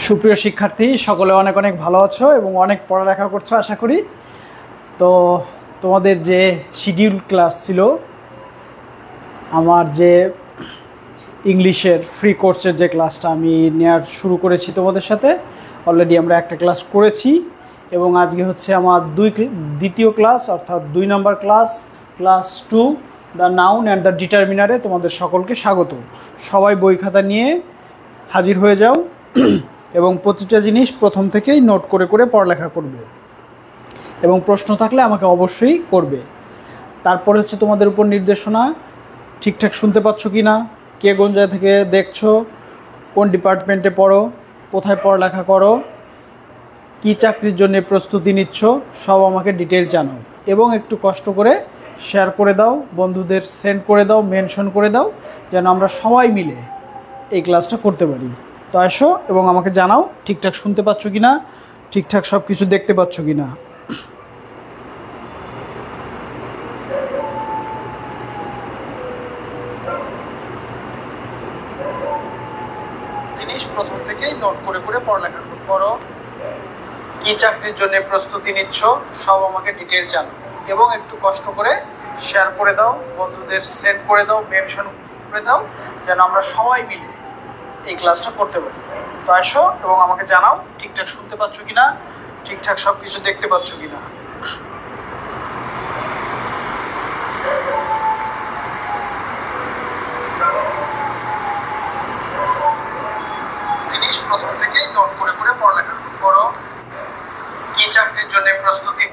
সুপ্রিয় শিক্ষার্থী সকলে অনেক অনেক ভালো আছো এবং অনেক পড়ালেখা করছো আশা করি। তো তোমাদের যে শিডিউল ক্লাস ছিল, আমার যে ইংলিশের ফ্রি কোর্সের যে ক্লাসটা আমি নেওয়ার শুরু করেছি তোমাদের সাথে, অলরেডি আমরা একটা ক্লাস করেছি এবং আজকে হচ্ছে আমার দ্বিতীয় ক্লাস, অর্থাৎ 2 নম্বর class, class 2 the noun and the ডিটারমিনারে তোমাদের সকলকে স্বাগত। সবাই বই খাতা নিয়ে হাজির হয়ে যাও এবং প্রতিটা জিনিস প্রথম থেকেই নোট করে করে পড়ালেখা করবে এবং প্রশ্ন থাকলে আমাকে অবশ্যই করবে। তারপরে হচ্ছে তোমাদের উপর নির্দেশনা, ঠিকঠাক শুনতে পাচ্ছ কি না, কে কোন জায়গা থেকে দেখছো, কোন ডিপার্টমেন্টে পড়ো, কোথায় পড়ালেখা করো, কি চাকরির জন্য প্রস্তুতি নিচ্ছ, সব আমাকে ডিটেল জানাও এবং একটু কষ্ট করে শেয়ার করে দাও, বন্ধুদের সেন্ড করে দাও, মেনশন করে দাও, যেন আমরা সবাই মিলে এই ক্লাসটা করতে পারি। তো আসো এবং আমাকে জানাও ঠিকঠাক শুনতে পাচ্ছ কি না, ঠিকঠাক সব কিছু দেখতে পাচ্ছ কি না। জিনিস প্রথম থেকেই নোট করে করে পড়ালেখা করো, কি চাকরির জন্য প্রস্তুতি নিচ্ছ, সব আমাকে ডিটেল জানাও এবং একটু কষ্ট করে শেয়ার করে দাও, বন্ধুদের সেন্ড করে দাও, মেনশন করে দাও, যেন আমরা সবাই মিলে এই ক্লাসটা করতে পারি। তো আসো এবং আমাকে জানাও ঠিকঠাক শুনতে পাচ্ছ কিনা, ঠিকঠাক সব কিছু দেখতে পাচ্ছ কিনা। জিনিস প্রথম থেকেই নোট করে করে পড়ালেখা করো, কি চাকরির জন্য প্রস্তুতি।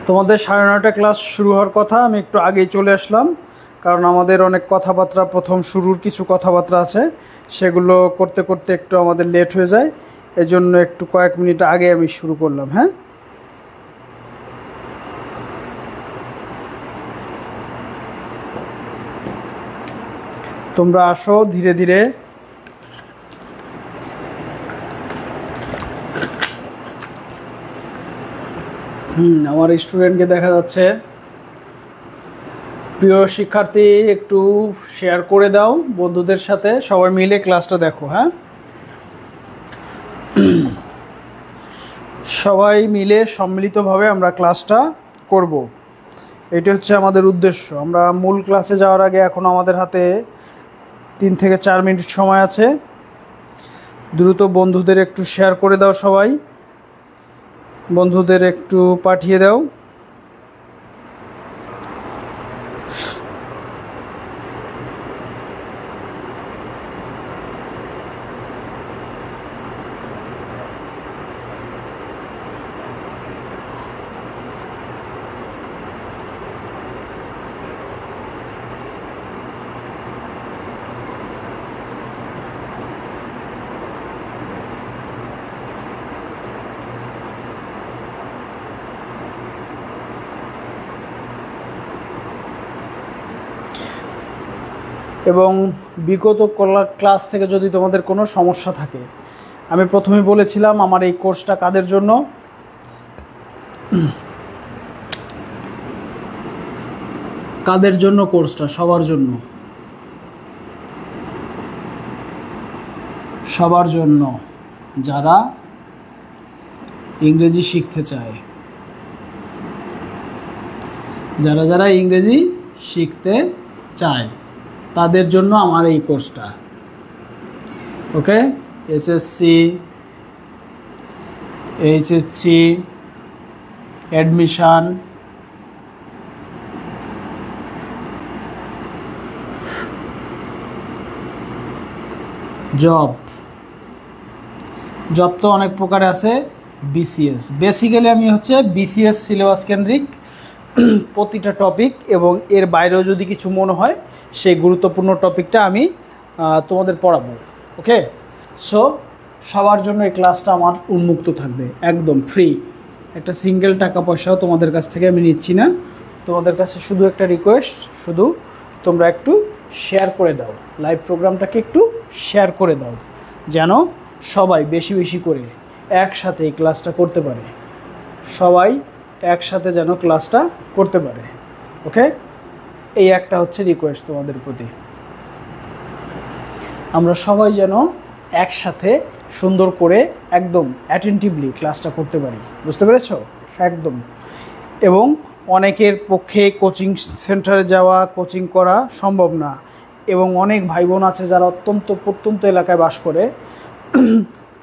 তোমাদের 9:30 ক্লাস শুরু হওয়ার কথা, আমি একটু আগেই চলে আসলাম কারণ আমাদের অনেক কথাবার্তা, প্রথম শুরুর কিছু কথাবার্তা আছে, সেগুলো করতে করতে একটু আমাদের লেট হয়ে যায়, এজন্য একটু কয়েক মিনিট আগে আমি শুরু করলাম। হ্যাঁ, তোমরা আসো ধীরে ধীরে। আমার স্টুডেন্টকে দেখা যাচ্ছে। প্রিয় শিক্ষার্থী, একটু শেয়ার করে দাও বন্ধুদের সাথে, সবাই মিলে ক্লাসটা দেখো। হ্যাঁ, সবাই মিলে সম্মিলিতভাবে আমরা ক্লাসটা করব, এটা হচ্ছে আমাদের উদ্দেশ্য। আমরা মূল ক্লাসে যাওয়ার আগে এখন আমাদের হাতে 3 থেকে 4 মিনিট সময় আছে। দ্রুত বন্ধুদের একটু শেয়ার করে দাও, সবাই বন্ধুদের একটু পাঠিয়ে দাও। এবং বিগত ক্লাস থেকে যদি তোমাদের কোনো সমস্যা থাকে, আমি প্রথমে বলেছিলাম আমার এই কোর্সটা কাদের জন্য। কাদের জন্য কোর্সটা? সবার জন্য, সবার জন্য যারা ইংরেজি শিখতে চায়, যারা ইংরেজি শিখতে চায় তাদের জন্য আমার এই কোর্সটা। ওকে, এসএসসি, এইচএসসি, অ্যাডমিশন, জব তো অনেক প্রকার আছে। বিসিএস, বেসিক্যালি আমি হচ্ছে বিসিএস সিলেবাস কেন্দ্রিক প্রতিটা টপিক এবং এর বাইরেও যদি কিছু মনে হয় সেই গুরুত্বপূর্ণ টপিকটা আমি তোমাদের পড়াবো। ওকে, সো সবার জন্য এই ক্লাসটা আমার উন্মুক্ত থাকবে, একদম ফ্রি। একটা সিঙ্গেল টাকা পয়সাও তোমাদের কাছ থেকে আমি নিচ্ছি না। তোমাদের কাছে শুধু একটা রিকোয়েস্ট, শুধু তোমরা একটু শেয়ার করে দাও, লাইভ প্রোগ্রামটাকে একটু শেয়ার করে দাও, যেন সবাই বেশি বেশি করে একসাথে এই ক্লাসটা করতে পারে, সবাই একসাথে যেন ক্লাসটা করতে পারে। ওকে, এই একটা হচ্ছে রিকোয়েস্ট তোমাদের প্রতি, আমরা সবাই যেন একসাথে সুন্দর করে একদম অ্যাটেন্টিভলি ক্লাসটা করতে পারি, বুঝতে পেরেছো? একদম। এবং অনেকের পক্ষে কোচিং সেন্টারে যাওয়া, কোচিং করা সম্ভব না, এবং অনেক ভাই বোন আছে যারা অত্যন্ত প্রত্যন্ত এলাকায় বাস করে,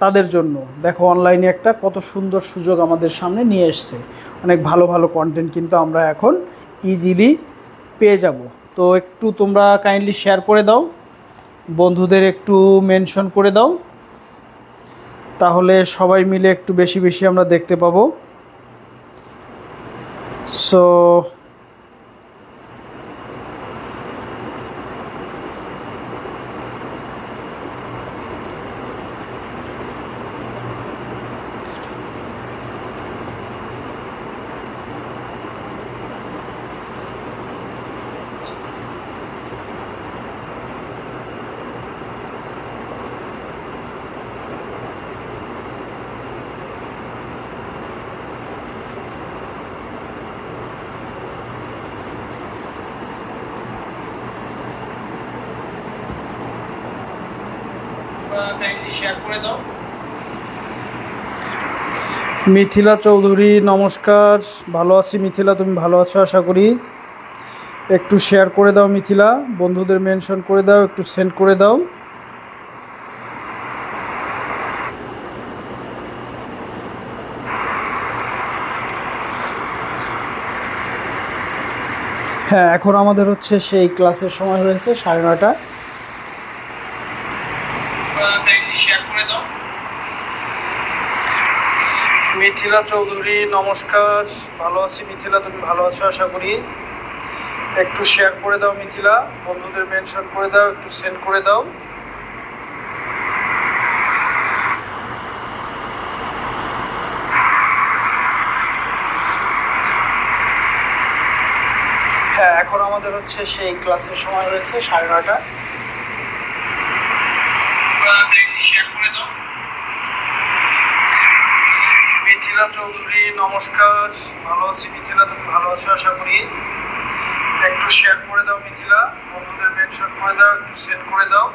তাদের জন্য দেখো অনলাইনে একটা কত সুন্দর সুযোগ আমাদের সামনে নিয়ে এসছে। অনেক ভালো ভালো কন্টেন্ট কিন্তু আমরা এখন ইজিলি পেয়ে যাব। তো একটু তোমরা কাইন্ডলি শেয়ার করে দাও, বন্ধুদের একটু মেনশন করে দাও, তাহলে সবাই মিলে একটু বেশি বেশি আমরা দেখতে পাবো। সো শেয়ার করে দাও। মিথিলা চৌধুরী নমস্কার, ভালো আছি মিথিলা, তুমি ভালো আছো আশা করি। একটু শেয়ার করে দাও মিথিলা, বন্ধুদের মেনশন করে দাও, একটু সেন্ড করে দাও। হ্যাঁ, এখন আমাদের হচ্ছে সেই ক্লাসের সময় হয়েছে 9:30। শেয়ার করে দাও। মিথিলা চৌধুরী নমস্কার, ভালো আছি মিথিলা, তুমি ভালো আছো আশা করি। একটু শেয়ার করে দাও মিথিলা, বন্ধুদের মেনশন করে দাও, একটু সেন্ড করে দাও। হ্যাঁ, এখন আমাদের হচ্ছে সেই ক্লাসের সময় হয়েছে 9:30। শেয়ার করে দাও। মিথিলা চৌধুরী নমস্কার, ভালো আছি মিথিলা, তুমি ভালো আছো আশা করি। একটু শেয়ার করে দাও মিথিলা, বন্ধুদের মেনশন করে দাও, একটু সেন্ড করে দাও।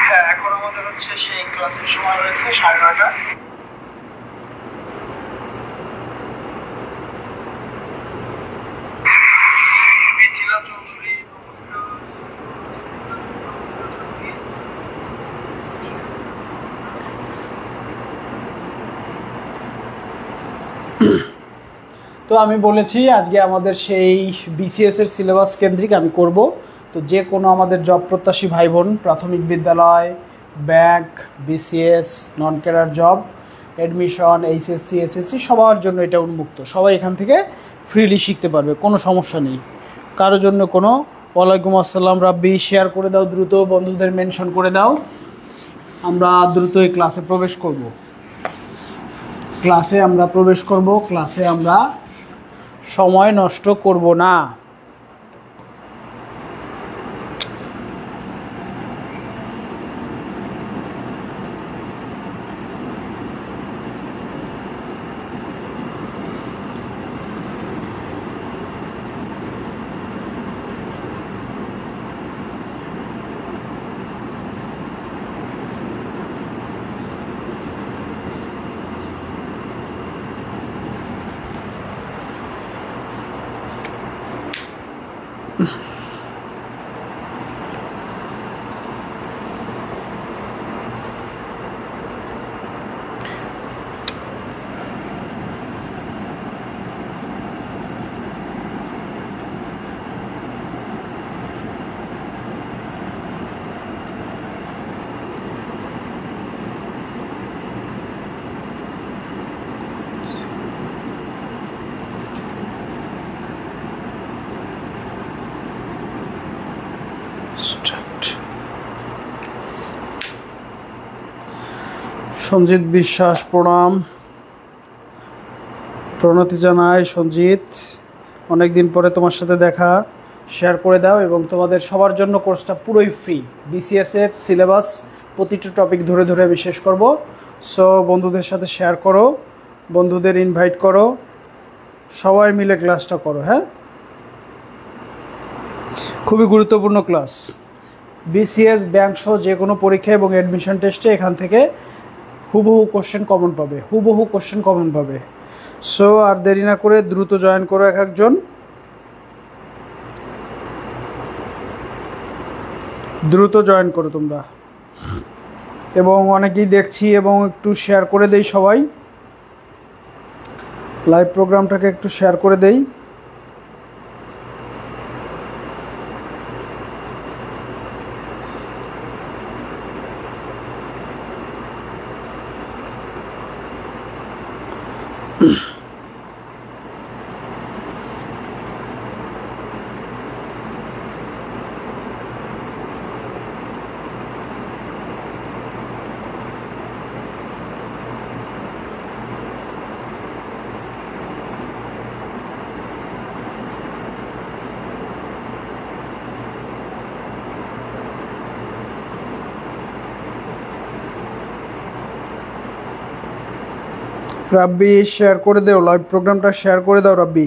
হ্যাঁ, এখন আমাদের হচ্ছে সেই ক্লাসের সময় হয়েছে 9:30। তো আমি বলেছি আজকে আমাদের সেই বিসিএস এর সিলেবাস কেন্দ্রিক আমি করব। তো যে কোনো আমাদের জব প্রত্যাশী ভাই বোন, প্রাথমিক বিদ্যালয়, bank, BCS, non cadre job, admission, HSC, SSC, সবার জন্য এটা উন্মুক্ত। সবাই এখান থেকে ফ্রিলি শিখতে পারবে, কোনো সমস্যা নেই কারোর জন্য কোনো। ওয়ালাইকুম আসসালাম রাব্বি, শেয়ার করে দাও দ্রুত, বন্ধুদের মেনশন করে দাও। আমরা দ্রুত এই ক্লাসে প্রবেশ করব। ক্লাসে আমরা সময় নষ্ট করব না। সঞ্জিত বিশ্বাস প্রণাম, প্রণতি জানাই সঞ্জিত, অনেক দিন পরে তোমার সাথে দেখা। শেয়ার করে দাও এবং তোমাদের সবার জন্য কোর্সটা পুরোই ফ্রি। বিসিএস এর সিলেবাস প্রতিটা টপিক ধরে ধরে আমি শেষ করব। সো বন্ধুদের সাথে শেয়ার করো, বন্ধুদের ইনভাইট করো, সবাই মিলে ক্লাসটা করো। হ্যাঁ, খুবই গুরুত্বপূর্ণ ক্লাস। বিসিএস ব্যাংক সহ যে কোনো পরীক্ষা এবং অ্যাডমিশন টেস্টে এখান থেকে হুবহু কোশ্চেন কমন পাবে, হুবহু কোশ্চেন কমন পাবে। সো আর দেরি না করে দ্রুত জয়েন করো, এক একজন দ্রুত জয়েন করো তোমরা। এবং অনেকেই দেখছি এবং একটু শেয়ার করে দেই, সবাই লাইভ প্রোগ্রামটাকে একটু শেয়ার করে দেই। রাব্বি শেয়ার করে দাও, লাইভ প্রোগ্রামটা শেয়ার করে দাও রাব্বি।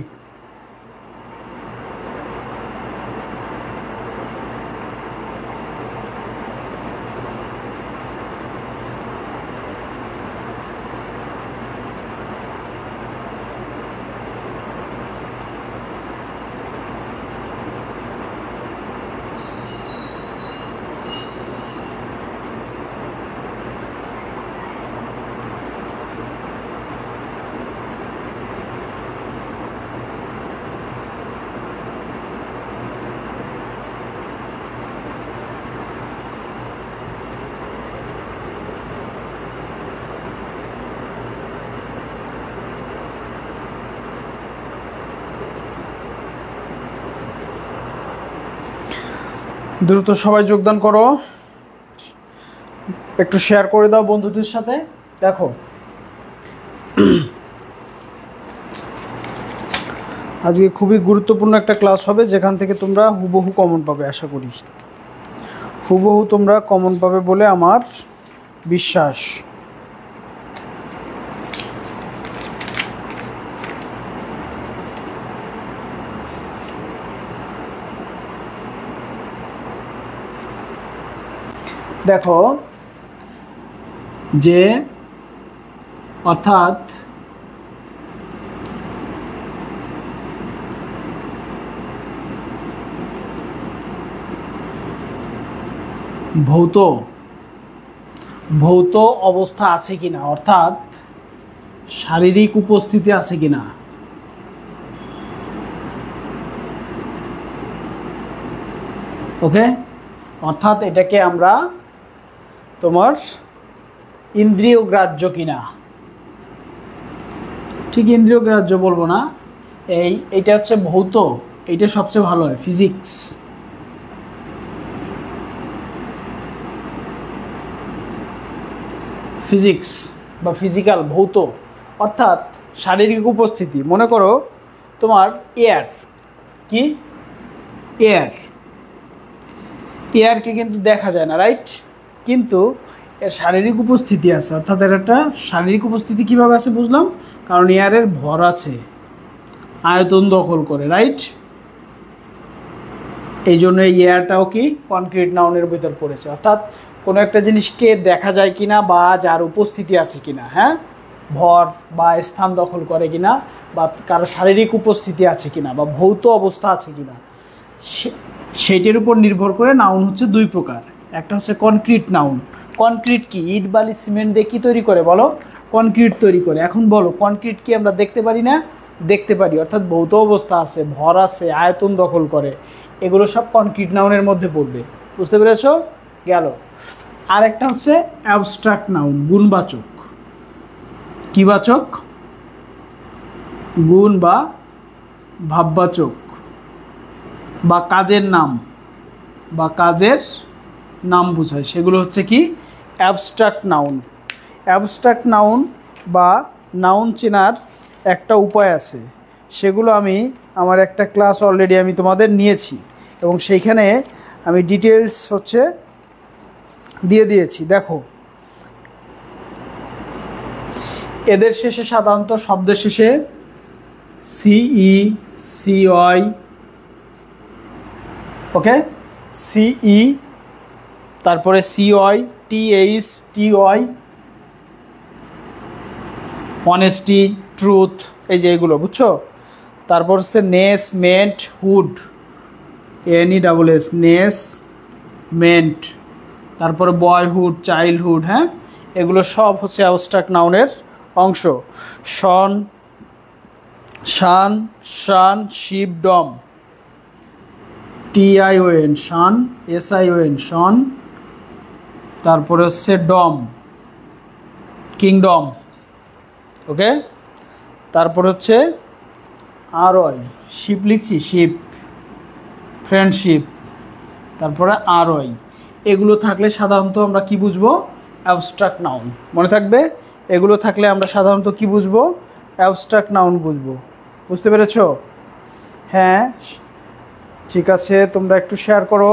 দ্রুত সবাই যোগদান করো, একটু শেয়ার করে দাও বন্ধুদের সাথে। দেখো আজকে খুবই গুরুত্বপূর্ণ একটা ক্লাস হবে, যেখান থেকে তোমরা হুবহু কমন পাবে। আশা করি হুবহু তোমরা কমন পাবে বলে আমার বিশ্বাস। দেখো যে অর্থাৎ ভৌত অবস্থা আছে কিনা, অর্থাৎ শারীরিক উপস্থিতি আছে কিনা। ওকে, অর্থাৎ এটাকে আমরা তোমার ইন্দ্রিয় গ্রাহ্য কিনা, ঠিক ইন্দ্রিয় গ্রাহ্য বলবো না, এইটা হচ্ছে ভৌত, এইটা সবচেয়ে ভালো হয়। ফিজিক্স বা ফিজিক্যাল ভৌত অর্থাৎ শারীরিক উপস্থিতি। মনে করো তোমার এয়ারকে কিন্তু দেখা যায় না, রাইট, কিন্তু এর শারীরিক উপস্থিতি আছে। অর্থাৎ এর একটা শারীরিক উপস্থিতি কীভাবে আছে বুঝলাম, কারণ এয়ারের ভর আছে, আয়তন দখল করে, রাইট। এই জন্য এই এয়ারটাও কি কনক্রিট নাউনের ভিতর পড়েছে। অর্থাৎ কোনো একটা জিনিসকে দেখা যায় কিনা বা যার উপস্থিতি আছে কিনা, হ্যাঁ, ভর বা স্থান দখল করে কিনা, বা কারো শারীরিক উপস্থিতি আছে কিনা বা ভৌত অবস্থা আছে কিনা, সেইটির উপর নির্ভর করে নাউন হচ্ছে দুই প্রকার। একটা হচ্ছে কনক্রিট নাউন। কনক্রিট কি? ইট বালি সিমেন্ট দিয়ে কী তৈরি করে বলো? কনক্রিট তৈরি করে। এখন বলো কনক্রিট কি আমরা দেখতে পারি না? দেখতে পারি, অর্থাৎ ভৌত অবস্থা আছে, ভর আছে, আয়তন দখল করে, এগুলো সব কনক্রিট নাউনের মধ্যে পড়বে। বুঝতে পেরেছো? গেল। আর একটা হচ্ছে অ্যাবস্ট্রাক্ট নাউন, গুণবাচক। কি বাচক? গুণ বা ভাববাচক, বা কাজের নাম বা কাজের নাম বোঝায়, সেগুলো হচ্ছে কি অ্যাবস্ট্রাক্ট নাউন। অ্যাবস্ট্রাক্ট নাউন বা নাউন চেনার একটা উপায় আছে, সেগুলো আমি আমার একটা ক্লাস অলরেডি আমি তোমাদের নিয়েছি এবং সেইখানে আমি ডিটেলস হচ্ছে দিয়ে দিয়েছি। দেখো, এদের শেষে সাধারণত শব্দের শেষে সিই, সিওয়াই, ওকে, সিই, তারপরে C Y, T H, T Y, honesty, truth, এই যে এগুলো বুঝছো। তারপর হচ্ছে ness, ment, hood, NESS, ness, ment, তারপরে বয়হুড, চাইল্ডহুড, হ্যাঁ, এগুলো সব হচ্ছে অ্যাবস্ট্রাক্ট নাউনের অংশ। Tion, sion, sion, ship, dom, TION, sion, SION, tion, তারপরে হচ্ছে ডম, কিংডম, ওকে। তারপর হচ্ছে ROI, শিপ লিখছি, শিপ, ফ্রেন্ডশিপ, তারপরে ROI, এগুলো থাকলে সাধারণত আমরা কি বুঝবো? Abstract noun. মনে থাকবে, এগুলো থাকলে আমরা সাধারণত কি বুঝবো? অ্যাবস্ট্রাক্ট নাউন বুঝবো। বুঝতে পেরেছো? হ্যাঁ, ঠিক আছে, তোমরা একটু শেয়ার করো,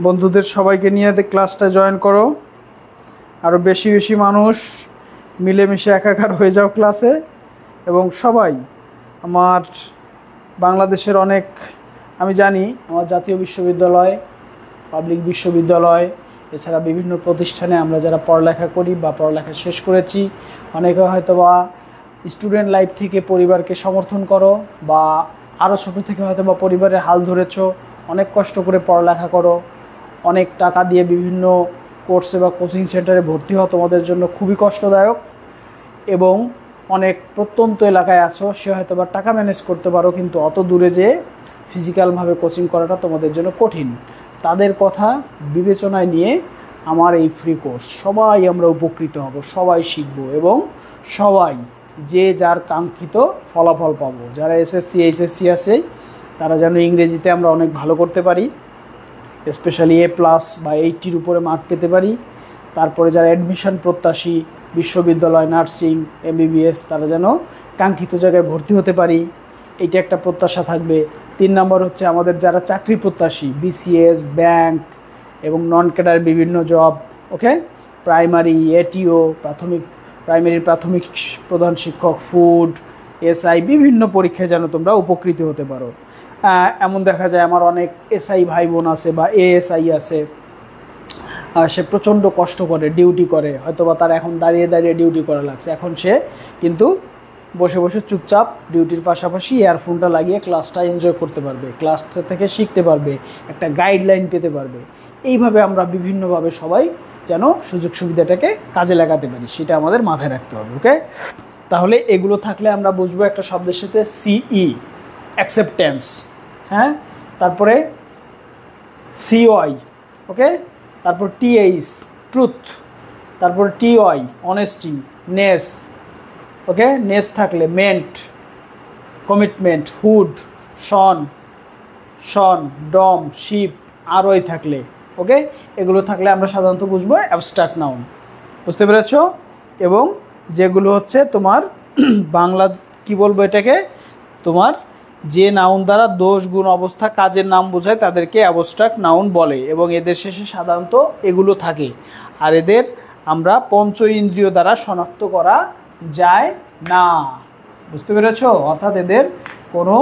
বন্ধুদের সবাইকে নিয়ে ক্লাসটা জয়েন করো, আরও বেশি বেশি মানুষ মিলেমিশে একাকার হয়ে যাও ক্লাসে। এবং সবাই আমার বাংলাদেশের অনেক, আমি জানি আমার জাতীয় বিশ্ববিদ্যালয়, পাবলিক বিশ্ববিদ্যালয়, এছাড়া বিভিন্ন প্রতিষ্ঠানে আমরা যারা পড়ালেখা করি বা পড়ালেখা শেষ করেছি, অনেকে হয়তো বা স্টুডেন্ট লাইফ থেকে পরিবারকে সমর্থন করো বা আরও ছোটো থেকে হয়তো বা পরিবারের হাল ধরেছো, অনেক কষ্ট করে পড়ালেখা করো, অনেক টাকা দিয়ে বিভিন্ন কোর্সে বা কোচিং সেন্টারে ভর্তি হওয়া তোমাদের জন্য খুবই কষ্টদায়ক। এবং অনেক প্রত্যন্ত এলাকায় আছো, সে হয়তো বা টাকা ম্যানেজ করতে পারো, কিন্তু অত দূরে যে ফিজিক্যালভাবে কোচিং করাটা তোমাদের জন্য কঠিন। তাদের কথা বিবেচনায় নিয়ে আমার এই ফ্রি কোর্স, সবাই আমরা উপকৃত হব, সবাই শিখব এবং সবাই যে যার কাঙ্ক্ষিত ফলাফল পাবো। যারা SSC HSC আছে তারা যেন ইংরেজিতে আমরা অনেক ভালো করতে পারি, স্পেশালি A+ বা 80-র উপরে মার্ক পেতে পারি। তারপরে যারা অ্যাডমিশন প্রত্যাশী, বিশ্ববিদ্যালয়, নার্সিং, MBBS, তারা যেন কাঙ্ক্ষিত জায়গায় ভর্তি হতে পারি, এইটা একটা প্রত্যাশা থাকবে। 3 নম্বর হচ্ছে আমাদের যারা চাকরি প্রত্যাশী, BCS, ব্যাংক এবং নন ক্যাডার বিভিন্ন জব, ওকে, প্রাইমারি, ATO, প্রাইমারির প্রাথমিক প্রধান শিক্ষক, ফুড, SI, বিভিন্ন পরীক্ষায় যেন তোমরা উপকৃত হতে পারো। এমন দেখা যায় আমার অনেক SI ভাই বোন আছে বা ASI আছে, সে প্রচণ্ড কষ্ট করে, ডিউটি করে, হয়তোবা তার এখন দাঁড়িয়ে দাঁড়িয়ে ডিউটি করা লাগছে, এখন সে কিন্তু বসে বসে চুপচাপ ডিউটির পাশাপাশি ইয়ারফোনটা লাগিয়ে ক্লাসটা এনজয় করতে পারবে, ক্লাসটা থেকে শিখতে পারবে, একটা গাইডলাইন পেতে পারবে। এইভাবে আমরা বিভিন্নভাবে সবাই যেন সুযোগ সুবিধাটাকে কাজে লাগাতে পারি, সেটা আমাদের মাথায় রাখতে হবে, ওকে। তাহলে এগুলো থাকলে আমরা বুঝবো একটা শব্দের সাথে CE, অ্যাকসেপ্টেন্স, হ্যাঁ, তারপরে CY, ওকে, তারপর TH, ট্রুথ, তারপর TY, অনেস্টি, নেস, ওকে, নেস থাকলে মেন্ট, কমিটমেন্ট, হুড, শন, শন, ডম, শিপ, ROI থাকলে, ওকে, এগুলো থাকলে আমরা সাধারণত বুঝবো অ্যাবস্ট্রাক্ট নাউন। বুঝতে পেরেছ? এবং যেগুলো হচ্ছে তোমার বাংলা কি বলবো এটাকে, তোমার যে নাউন দ্বারা দোষ, গুণ, অবস্থা, কাজের নাম বোঝায় তাদেরকে অ্যাবস্ট্রাক্ট নাউন বলে এবং এদের শেষে সাধারণত এগুলো থাকে। আর এদের আমরা পঞ্চ ইন্দ্রিয় দ্বারা শনাক্ত করা যায় না। বুঝতে পেরেছ? অর্থাৎ এদের কোনো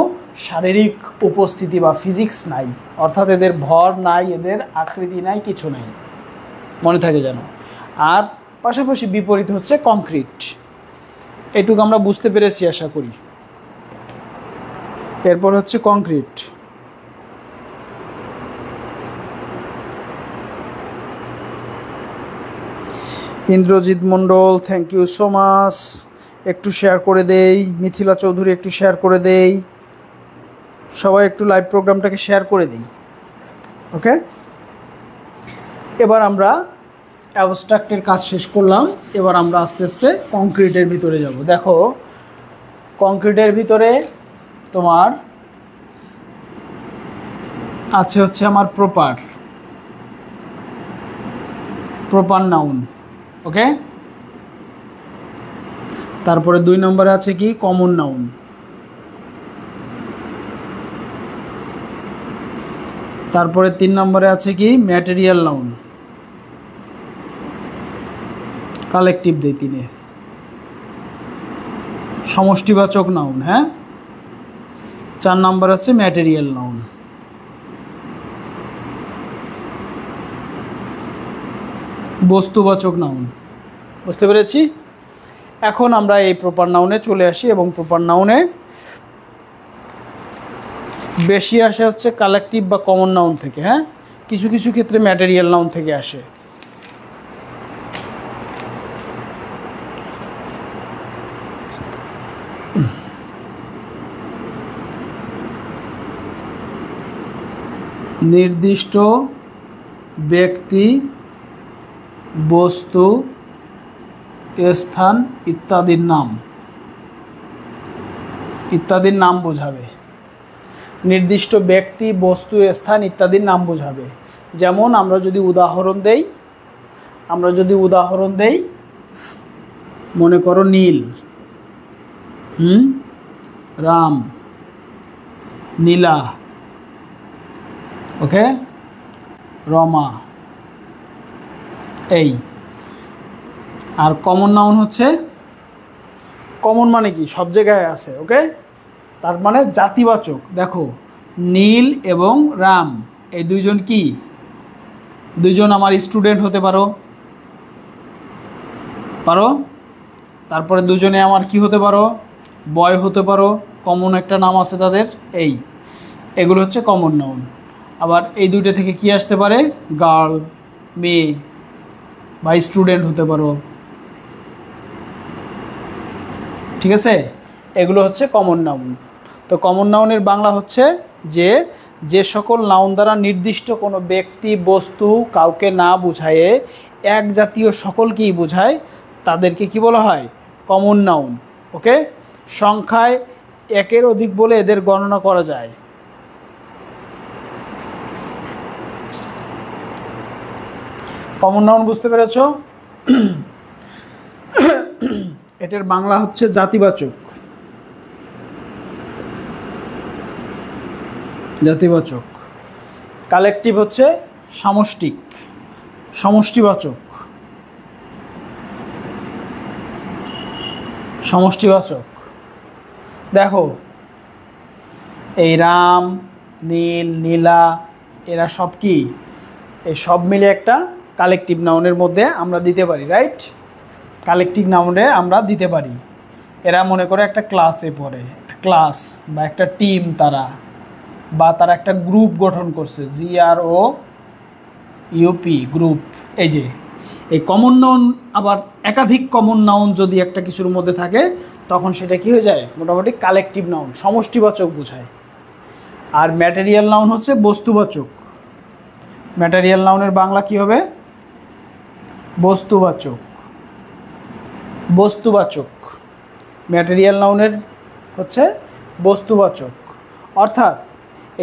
শারীরিক উপস্থিতি বা ফিজিক্স নাই, অর্থাৎ এদের ভর নাই, এদের আকৃতি নাই, কিছু নাই, মনে থাকে যেন। আর পাশাপাশি বিপরীত হচ্ছে কংক্রিট। এটুকু আমরা বুঝতে পেরেছি আশা করি। এরপর হচ্ছে concrete. Indrajit Mondal, thank you so much. একটু শেয়ার করে দেই। মিথিলা চৌধুরী একটু শেয়ার করে দেই। সবাই একটু লাইভ প্রোগ্রামটাকে শেয়ার করে দিই, ওকে। এবার আমরা অ্যাবস্ট্রাক্টের কাজ শেষ করলাম, এবার আমরা আস্তে আস্তে কংক্রিটের ভিতরে যাব। দেখো, কংক্রিটের ভিতরে তোমার আছে হচ্ছে আমার প্রপার নাউন, ওকে। তারপরে 2 নম্বরে আছে কি কমন নাউন, তারপরে 3 নম্বরে আছে কি ম্যাটেরিয়াল নাউন, কালেকটিভ দেই 3-এ, সমষ্টিবাচক নাউন, হ্যাঁ। 4 নম্বর আছে ম্যাটেরিয়াল নাউন। বস্তুবাচক নাউন। বুঝতে পেরেছি? এখন আমরা এই প্রপার নাউনে চলে আসি এবং প্রপার নাউনে বেশি আসে হচ্ছে কালেকটিভ বা কমন নাউন থেকে, হ্যাঁ। কিছু কিছু ক্ষেত্রে ম্যাটেরিয়াল নাউন থেকে আসে। নির্দিষ্ট ব্যক্তি, বস্তু, স্থান ইত্যাদির নাম, ইত্যাদির নাম বোঝাবে। নির্দিষ্ট ব্যক্তি, বস্তু, স্থান ইত্যাদির নাম বোঝাবে। যেমন আমরা যদি উদাহরণ দেই, মনে করো নীল, রাম, নীলা, ওকে, রমা, এই। আর কমন নাউন হচ্ছে, কমন মানে কি সব জায়গায় আছে, ওকে, তার মানে জাতিবাচক। দেখো নীল এবং রাম এই দুইজন কি, দুইজন আমার স্টুডেন্ট হতে পারো, তারপরে দুজনে আমার কি হতে পারো, বয় হতে পারো, কমন একটা নাম আছে তাদের, এগুলো হচ্ছে কমন নাউন। আবার এই দুইটা থেকে কি আসতে পারে, গার্ল, মেয়ে বা স্টুডেন্ট হতে পারো, ঠিক আছে। এগুলো হচ্ছে কমন নাউন। তো কমন নাউনের বাংলা হচ্ছে যে সকল নাউন দ্বারা নির্দিষ্ট কোনো ব্যক্তি, বস্তু কাউকে না বুঝায়ে এক জাতীয় সকলকেই বোঝায়, তাদেরকে কি বলা হয়, কমন নাউন, ওকে। সংখ্যায় একের অধিক বলে এদের গণনা করা যায়। কমন নাউন বুঝতে পেরেছ? এটার বাংলা হচ্ছে জাতিবাচক। কালেকটিভ হচ্ছে সামষ্টিক, সমষ্টিবাচক। দেখো এই রাম, নীল, নীলা এরা সব কি, এই সব মিলে একটা কালেকটিভ নাউনের মধ্যে আমরা দিতে পারি, রাইট। কালেকটিভ নাউনে আমরা দিতে পারি। এরা মনে করে একটা ক্লাসে পড়ে, ক্লাস বা একটা টিম, তারা একটা গ্রুপ গঠন করছে, GROUP, গ্রুপ। এই কমন নাউন, আবার একাধিক কমন নাউন যদি একটা কিছুর মধ্যে থাকে তখন সেটা কি হয়ে যায়, মোটামুটি কালেকটিভ নাউন, সমষ্টিবাচক বোঝায়। আর ম্যাটেরিয়াল নাউন হচ্ছে বস্তুবাচক। ম্যাটেরিয়াল নাউনের বাংলা কি হবে, বস্তুবাচক। ম্যাটেরিয়াল নাউনের হচ্ছে বস্তুবাচক। অর্থাৎ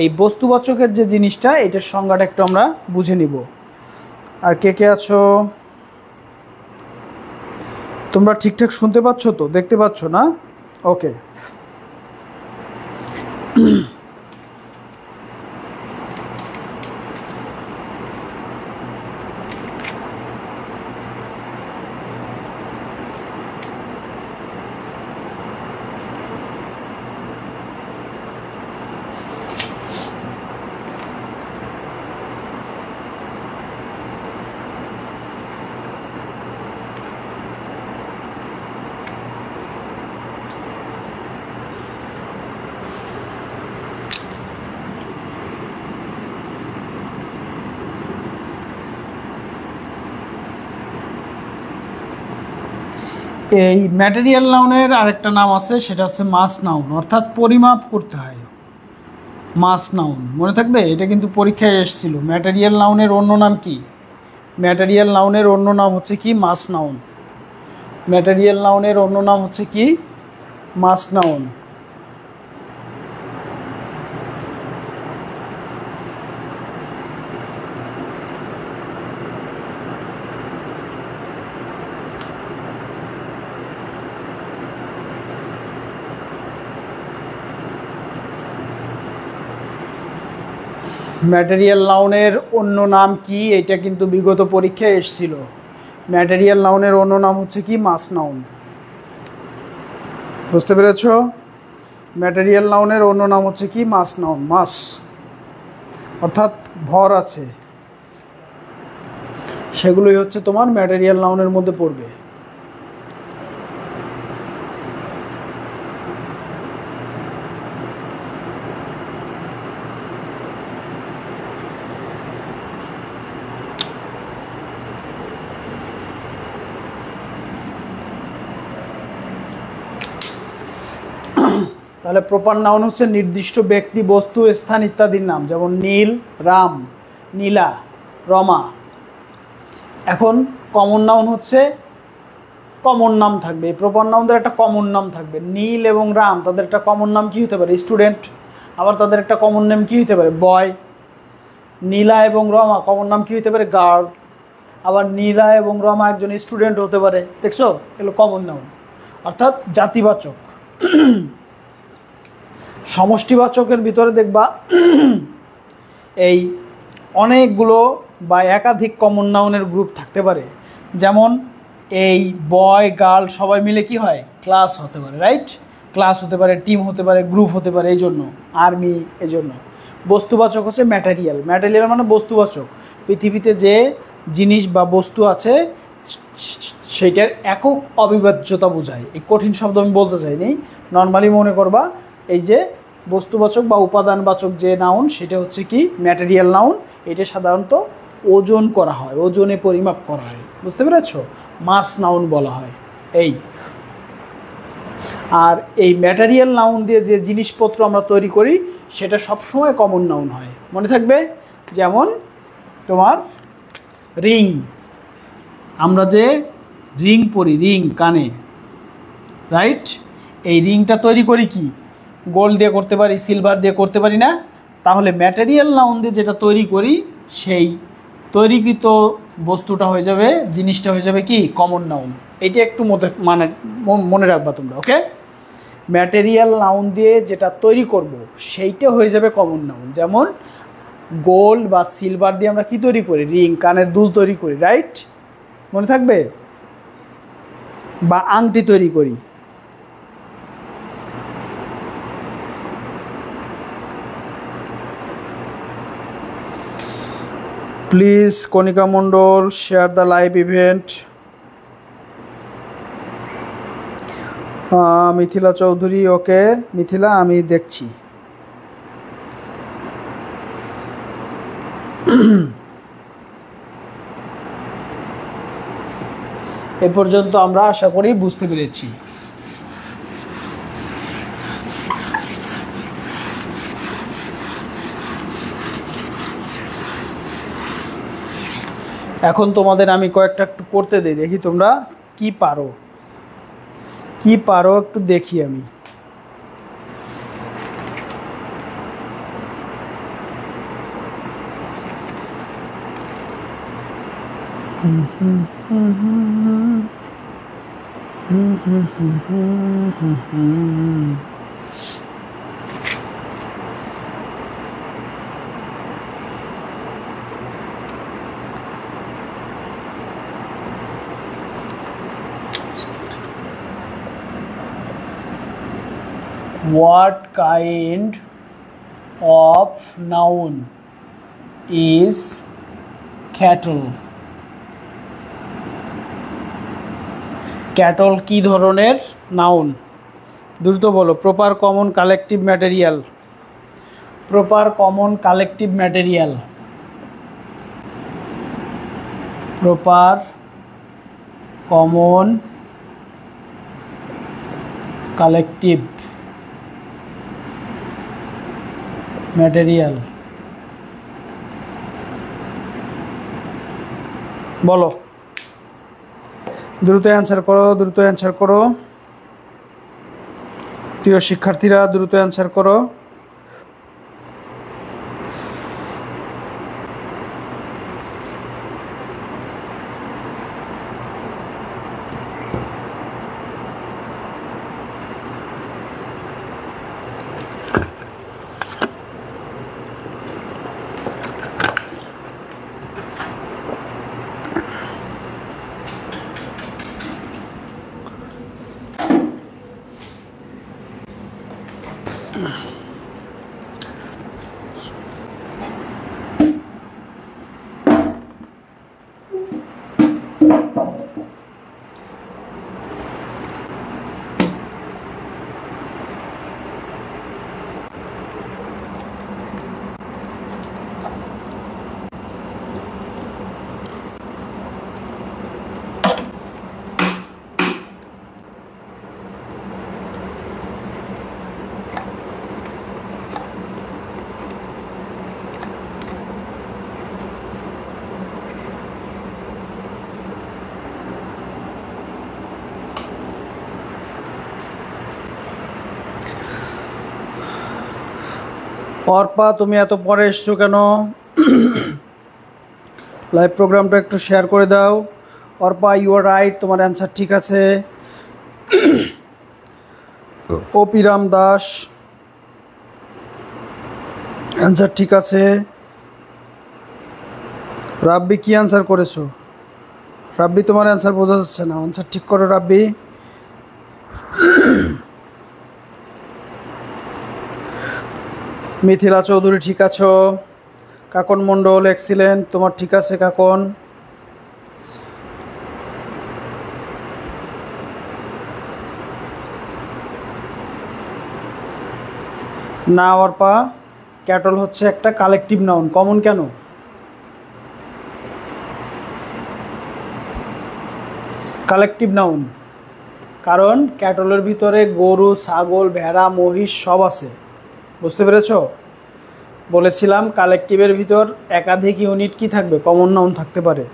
এই বস্তুবাচকের যে জিনিসটা, এটার সংজ্ঞাটা একটু আমরা বুঝে নিব। আর কে কে আছো, তোমরা ঠিকঠাক শুনতে পাচ্ছ তো, দেখতে পাচ্ছ না? ওকে। এই ম্যাটেরিয়াল নাউনের আরেকটা নাম আছে, সেটা হচ্ছে মাস নাউন, অর্থাৎ পরিমাপ করতে হয়। মাস নাউন মনে থাকবে, এটা কিন্তু পরীক্ষায় এসেছিল। ম্যাটেরিয়াল নাউনের অন্য নাম কি? ম্যাটেরিয়াল নাউনের অন্য নাম হচ্ছে কি, মাস নাউন। ম্যাটেরিয়াল নাউনের অন্য নাম হচ্ছে কি, মাস নাউন। ম্যাটেরিয়াল নাউনের অন্য নাম কি, এটা কিন্তু বিগত পরীক্ষায় এসেছিল। ম্যাটেরিয়াল নাউনের অন্য নাম হচ্ছে কি, মাস নাউন। বুঝতে পেরেছ? ম্যাটেরিয়াল নাউনের অন্য নাম হচ্ছে কি, মাস নাউন। মাস অর্থাৎ ভর আছে, সেগুলোই হচ্ছে তোমার ম্যাটেরিয়াল নাউনের মধ্যে পড়বে। তাহলে প্রপার নাউন হচ্ছে নির্দিষ্ট ব্যক্তি, বস্তু, স্থান ইত্যাদির নাম, যেমন নীল, রাম, নীলা, রমা। এখন কমন নাউন হচ্ছে কমন নাম থাকবে। এই প্রপার নাউনদের একটা কমন নাম থাকবে। নীল এবং রাম, তাদের একটা কমন নাম কী হতে পারে, স্টুডেন্ট। আবার তাদের একটা কমন নেম কী হতে পারে, বয়। নীলা এবং রমা কমন নাম কী হতে পারে, গার্ল। আবার নীলা এবং রমা একজন স্টুডেন্ট হতে পারে। দেখছো, এগুলো কমন নাউন অর্থাৎ জাতিবাচক। সমষ্টিবাচকের ভিতরে দেখবা এই অনেকগুলো বা একাধিক কমন নাউনের গ্রুপ থাকতে পারে। যেমন এই বয়, গার্ল সবাই মিলে কি হয়, ক্লাস হতে পারে, রাইট? ক্লাস হতে পারে, টিম হতে পারে, গ্রুপ হতে পারে, এই জন্য আর্মি। এই জন্য বস্তুবাচক হচ্ছে ম্যাটেরিয়াল। ম্যাটেরিয়াল মানে বস্তুবাচক। পৃথিবীতে যে জিনিস বা বস্তু আছে সেইটার একক অবিভাজ্যতা বোঝায়। এই কঠিন শব্দ আমি বলতে চাইনি, নর্মালি মনে করবা এই যে বস্তুবাচক বা উপাদানবাচক যে নাউন, সেটা হচ্ছে কি, ম্যাটেরিয়াল নাউন। এটা সাধারণত ওজন করা হয়, ওজনে পরিমাপ করা হয়। বুঝতে পেরেছ? মাস নাউন বলা হয় এই। আর এই ম্যাটেরিয়াল নাউন দিয়ে যে জিনিসপত্র আমরা তৈরি করি সেটা সবসময় কমন নাউন হয়, মনে থাকবে। যেমন তোমার রিং, আমরা যে রিং পরি, রিং কানে, রাইট? এই রিংটা তৈরি করি কি, গোল্ড দিয়ে করতে পারি, সিলভার দিয়ে করতে পারি না? তাহলে ম্যাটেরিয়াল নাউন দিয়ে যেটা তৈরি করি সেই তৈরিকৃত বস্তুটা হয়ে যাবে, জিনিসটা হয়ে যাবে কি, কমন নাউন। এটা একটু মনে রাখবা তোমরা, ওকে? ম্যাটেরিয়াল নাউন দিয়ে যেটা তৈরি করব সেইটা হয়ে যাবে কমন নাউন। যেমন গোল্ড বা সিলভার দিয়ে আমরা কি তৈরি করি, রিং, কানের দুল তৈরি করি, রাইট? মনে থাকবে? বা আংটি তৈরি করি। Please Kanika Mondal share the live event. Mithila Chowdhury, okay Mithila, আমি দেখছি। এ পর্যন্ত আমরা আশা করি বুঝতে পেরেছি। এখন তোমাদের আমি কয়েকটা একটু করতে দিই, দেখি তোমরা কি পারো, কি পারো একটু দেখি আমি। What kind of noun is cattle? Cattle কি ধরনের নাউন? দ্রুত বলো। Proper common collective material. Proper common collective material. Proper common collective material. বলো, দ্রুত অ্যান্সার করো, দ্রুত অ্যান্সার করো প্রিয় শিক্ষার্থীরা, দ্রুত অ্যান্সার করো। অর্পা, তুমি এত পরে এসছো কেন? লাইভ প্রোগ্রামটা একটু শেয়ার করে দাও। অর্পা, ইউ আর রাইট, তোমার অ্যান্সার ঠিক আছে। অপিরাম দাস, অ্যান্সার ঠিক আছে। রাব্বি, কি অ্যান্সার করেছো? রাব্বি, তোমার অ্যান্সার বোঝা যাচ্ছে না, অ্যান্সার ঠিক করো রাব্বি। মিথিলা চৌধুরী ঠিক আছো। কাকন মণ্ডল, এক্সিলেন্ট, তোমার ঠিক আছে কাকন। না অর্পা, ক্যাটল হচ্ছে একটা কালেকটিভ নাউন, কমন কেন? কালেকটিভ নাউন কারণ ক্যাটলের ভিতরে গরু, ছাগল, ভেড়া, মহিষ সব আছে, বুঝতে পেরেছো? বলেছিলাম কালেকটিভের ভিতর একাধিক ইউনিট কি থাকবে, কমন নাউন থাকতে পারে।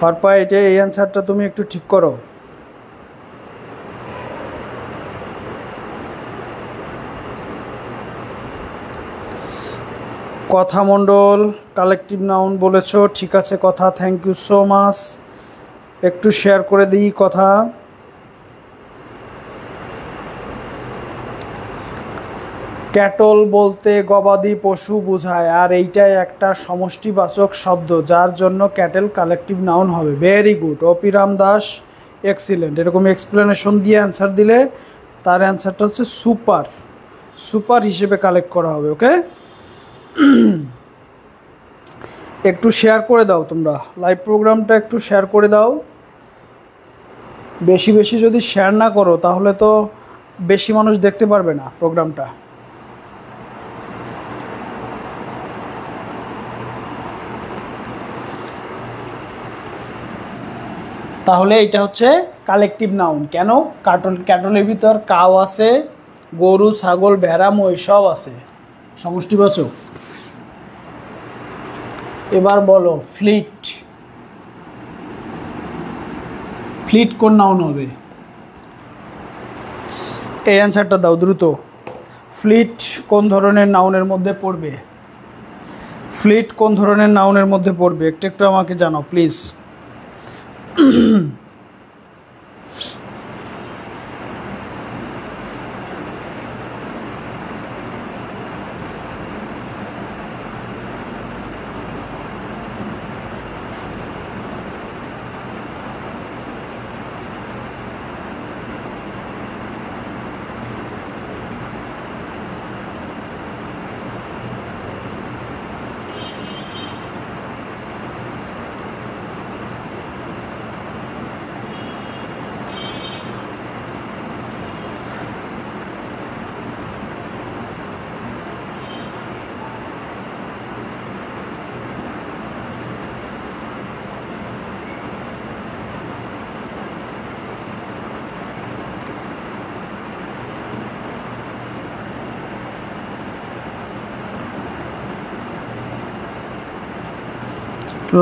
অর্পা, এটা এই অ্যান্সারটা তুমি একটু ঠিক করো। কথা মণ্ডল, কালেকটিভ নাউন বলেছো, ঠিক আছে কথা, থ্যাংক ইউ সো মাচ। একটু শেয়ার করে দিই কথা। ক্যাটল বলতে গবাদি পশু বোঝায়, আর এইটাই একটা সমষ্টিবাচক শব্দ, যার জন্য ক্যাটেল কালেকটিভ নাউন হবে। Very good Abhiram Das, excellent. এরকম এক্সপ্লেনেশন দিয়ে অ্যান্সার দিলে তার অ্যান্সারটা হচ্ছে সুপার, সুপার হিসেবে কালেক্ট করা হবে। ওকে, একটু শেয়ার করে দাও তোমরা, লাইভ প্রোগ্রামটা একটু শেয়ার করে দাও। বেশি বেশি যদি শেয়ার না করো তাহলে তো বেশি মানুষ দেখতে পারবে না প্রোগ্রামটা। তাহলে এটা হচ্ছে কালেকটিভ নাউন। কেন? ক্যাটলের ভিতর কাউ আছে, গরু, ছাগল, ভেড়া, মহিষ সব আছে, সমষ্টিবাচক। এবার বলো ফ্লিট, ফ্লিট কোন নাউন হবে? এই অ্যান্সারটা দাও দ্রুত। ফ্লিট কোন ধরনের নাউনের মধ্যে পড়বে? ফ্লিট কোন ধরনের নাউনের মধ্যে পড়বে একটু একটু আমাকে জানাও প্লিজ।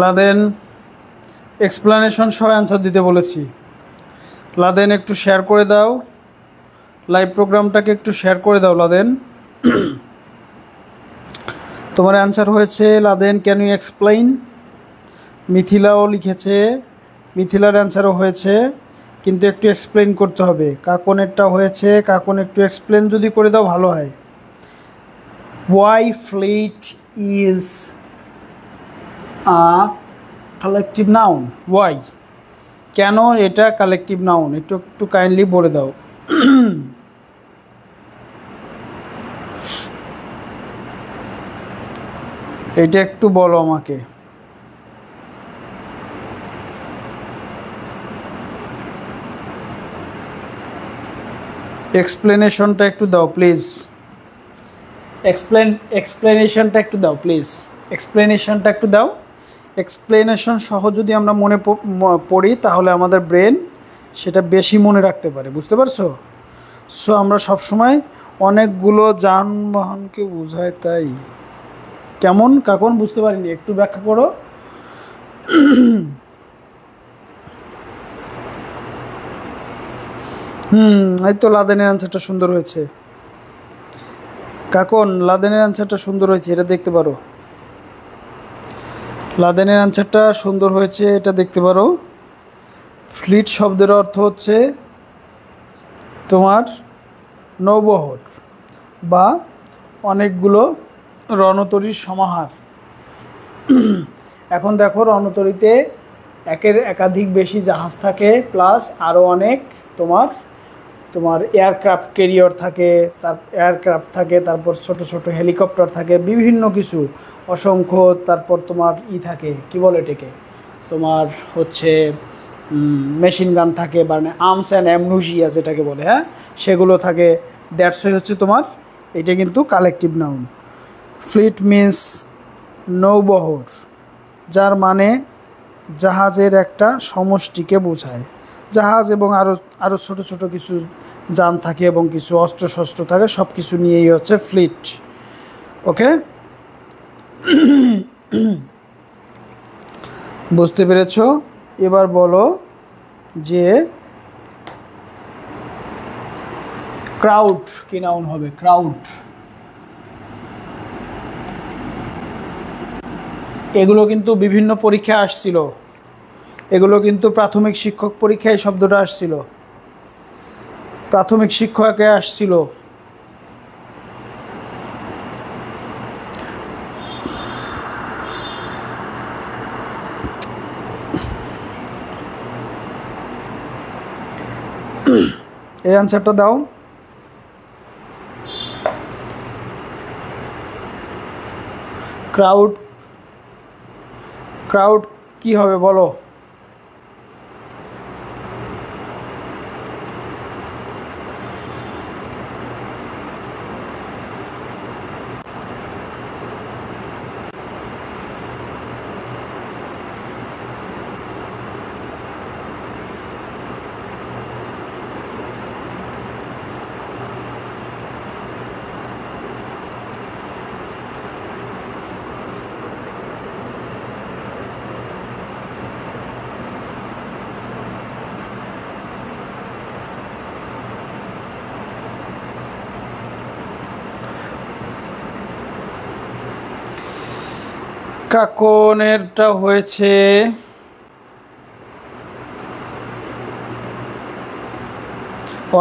লাদেন, এক্সপ্লেনেশন সহ অ্যান্সার দিতে বলেছি। লাদেন একটু শেয়ার করে দাও, লাইভ প্রোগ্রামটাকে একটু শেয়ার করে দাও লাদেন। তোমার অ্যান্সার হয়েছে লাদেন, ক্যান ইউ এক্সপ্লেইন? মিথিলাও লিখেছে, মিথিলার অ্যান্সারও হয়েছে, কিন্তু একটু এক্সপ্লেইন করতে হবে। কাকনেরটা হয়েছে, কাকন একটু এক্সপ্লেন যদি করে দাও ভালো হয়। Why fleet is a collective noun, why? কেন এটা কালেকটিভ নাউন একটু একটু কাইন্ডলি বলে দাও। এটা একটু বলো আমাকে। এক্সপ্লেনেশনটা একটু দাও প্লিজ। এক্সপ্লেনেশনটা একটু দাও প্লিজ। এক্সপ্লেনেশনটা একটু দাও। এক্সপ্লেনেশন সহ যদি আমরা মনে পড়ি তাহলে আমাদের ব্রেন সেটা বেশি মনে রাখতে পারে, বুঝতে পারছো? সো আমরা সবসময় অনেকগুলো যানবাহনকে বোঝায়, তাই কেমন কাকন বুঝতে পারিনি, একটু ব্যাখ্যা করো। এই তো লাদেনের অ্যান্সারটা সুন্দর হয়েছে কাকন, লাদেনের অ্যান্সারটা সুন্দর হয়েছে, এটা দেখতে পারো। লাদেনের অ্যান্সারটা সুন্দর হয়েছে, এটা দেখতে পারো। ফ্লিট শব্দের অর্থ হচ্ছে তোমার নৌবহর বা অনেকগুলো রণতরীর সমাহার। এখন দেখো রণতরীতে একাধিক বেশি জাহাজ থাকে, প্লাস আরও অনেক তোমার এয়ারক্রাফট ক্যারিয়ার থাকে, এয়ারক্রাফট থাকে, তারপর ছোট ছোট হেলিকপ্টার থাকে, বিভিন্ন কিছু অসংখ্য, তারপর তোমার থাকে কি বলে এটাকে, তোমার হচ্ছে মেশিন গান থাকে, মানে আর্মস অ্যান্ড অ্যামনুজিয়া যেটাকে বলে, হ্যাঁ সেগুলো থাকে। দ্যাটস ওয়াই হচ্ছে তোমার এটা কিন্তু কালেকটিভ নাউন। ফ্লিট মিন্স নৌবহর, যার মানে জাহাজের একটা সমষ্টিকে বোঝায়। জাহাজ এবং আরও ছোট ছোট কিছু যান থাকে এবং কিছু অস্ত্রশস্ত্র থাকে, সব কিছু নিয়েই হচ্ছে ফ্লিট। ওকে, বুঝতে পেরেছ? এবার বলো যে ক্রাউড কি নাউন হবে? ক্রাউড, এগুলো কিন্তু বিভিন্ন পরীক্ষায় আসছিল, এগুলো কিন্তু প্রাথমিক শিক্ষক পরীক্ষায় শব্দটা আসছিল, প্রাথমিক শিক্ষকে আসছিল। এই অ্যান্সারটা দাও। ক্রাউড, ক্রাউড কি হবে বলো? কাকনেরটা হয়েছে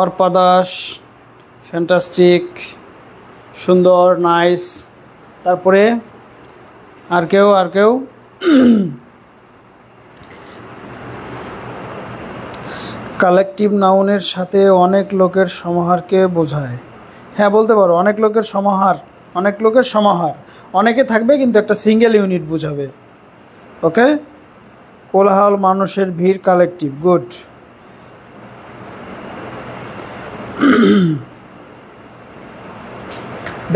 অর্পাদাস, ফ্যান্টাস্টিক, সুন্দর, নাইস। তারপরে আর কেউ কালেকটিভ নাউনের সাথে অনেক লোকের সমাহারকে বোঝায়। হ্যাঁ বলতে পারো, অনেক লোকের সমাহার, অনেক লোকের সমাহার, অনেকে থাকবে কিন্তু একটা সিঙ্গেল ইউনিট বোঝাবে। ওকে, কোলাহল, মানুষের ভিড়, কালেকটিভ। গুড।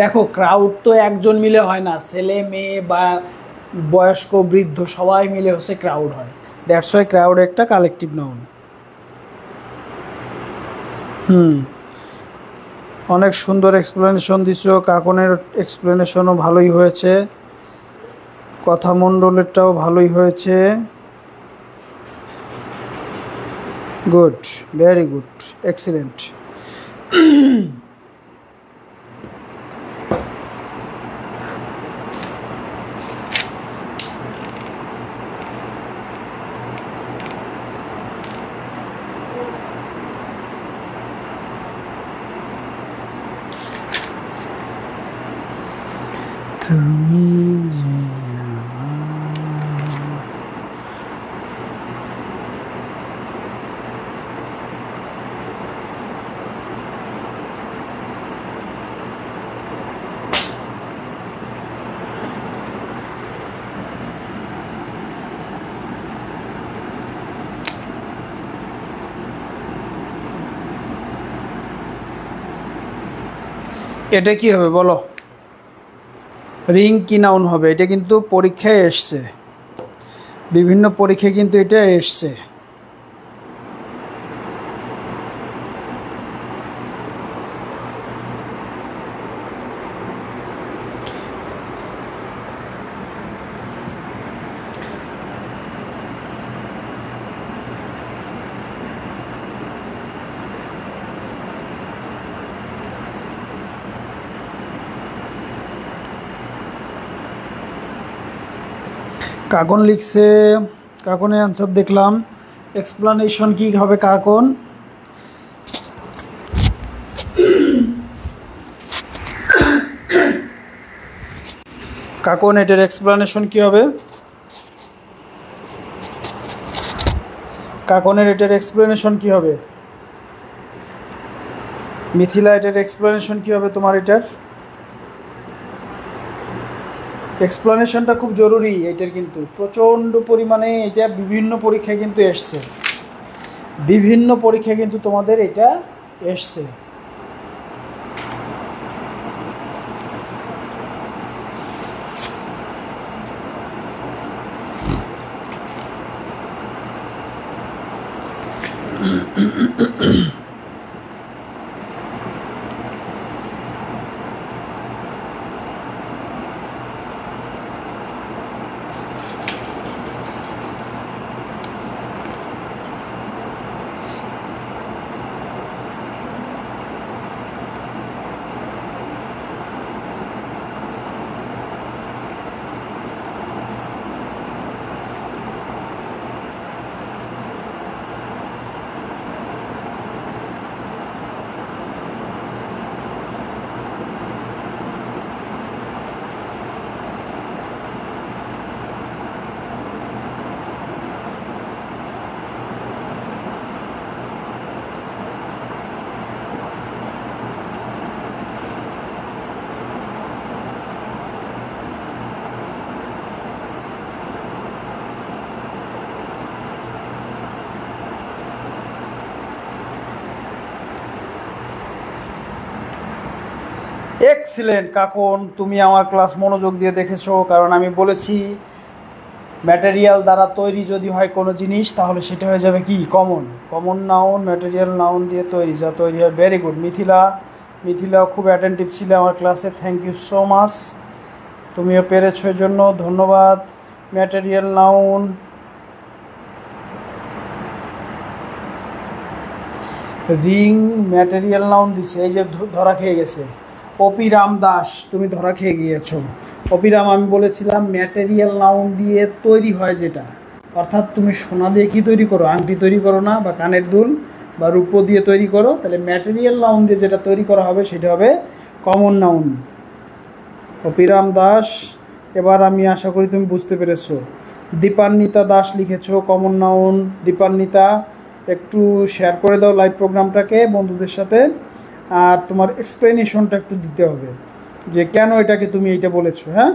দেখো ক্রাউড তো একজন মিলে হয় না, ছেলে মেয়ে বা বয়স্ক বৃদ্ধ সবাই মিলে হচ্ছে ক্রাউড হয়। দ্যাটস ওয়াই ক্রাউড একটা কালেকটিভ নাউন। অনেক সুন্দর এক্সপ্লেনেশন দিছো, কাকনের এক্সপ্লেনেশনও ভালোই হয়েছে, কথামণ্ডলেরটাও ভালোই হয়েছে। Good, very good, excellent. তুমি এটা কি হবে বলো? রিং কি নাউন হবে? এটা কিন্তু পরীক্ষায় এসছে, বিভিন্ন পরীক্ষায় কিন্তু এটা এসছে। কাকন লিখছে, কাকনের অ্যান্সার দেখলাম। এক্সপ্লানেশন কি হবে কাকন? কাকন এটার এক্সপ্লানেশন কি হবে? কাকনের এটার এক্সপ্লেনেশন কি হবে? মিথিলা এটার এক্সপ্লেনেশন কি হবে তোমার? এটার এক্সপ্লেনেশনটা খুব জরুরি এটার, কিন্তু প্রচণ্ড পরিমাণে এটা বিভিন্ন পরীক্ষায় কিন্তু এসছে, বিভিন্ন পরীক্ষায় কিন্তু তোমাদের এটা এসছে। এক্সিলেন্ট কাকন, তুমি আমার ক্লাস মনোযোগ দিয়ে দেখেছো, কারণ আমি বলেছি ম্যাটেরিয়াল দ্বারা তৈরি যদি হয় কোনো জিনিস তাহলে সেটা হয়ে যাবে কি? Common. Common noun material noun দিয়ে তৈরি, যা তৈরি হয়। ভেরি গুড মিথিলা, মিথিলাও খুব অ্যাটেন্টিভ ছিল আমার ক্লাসে, থ্যাংক ইউ সো মাচ, তুমিও পেরেছো এর জন্য ধন্যবাদ। Material noun, ring material noun দিছে, এই যে ধরা খেয়ে গেছে। অপিরাম দাস, তুমি ধরা খেয়ে গিয়েছো। অপিরাম আমি বলেছিলাম ম্যাটেরিয়াল নাউন দিয়ে তৈরি হয় যেটা, অর্থাৎ তুমি সোনা দিয়ে কি তৈরি করো? আংটি তৈরি করো না, বা কানের দুল বা রূপো দিয়ে তৈরি করো, তাহলে ম্যাটেরিয়াল নাউন দিয়ে যেটা তৈরি করা হবে সেটা হবে কমন নাউন। অপিরাম দাস, এবার আমি আশা করি তুমি বুঝতে পেরেছো। দীপান্বিতা দাস লিখেছো কমন নাউন। দীপান্বিতা, একটু শেয়ার করে দাও লাইভ প্রোগ্রামটাকে বন্ধুদের সাথে, আর তোমার এক্সপ্লেনেশনটা একটু দিতে হবে যে কেন এটাকে তুমি এইটা বলেছো। হ্যাঁ,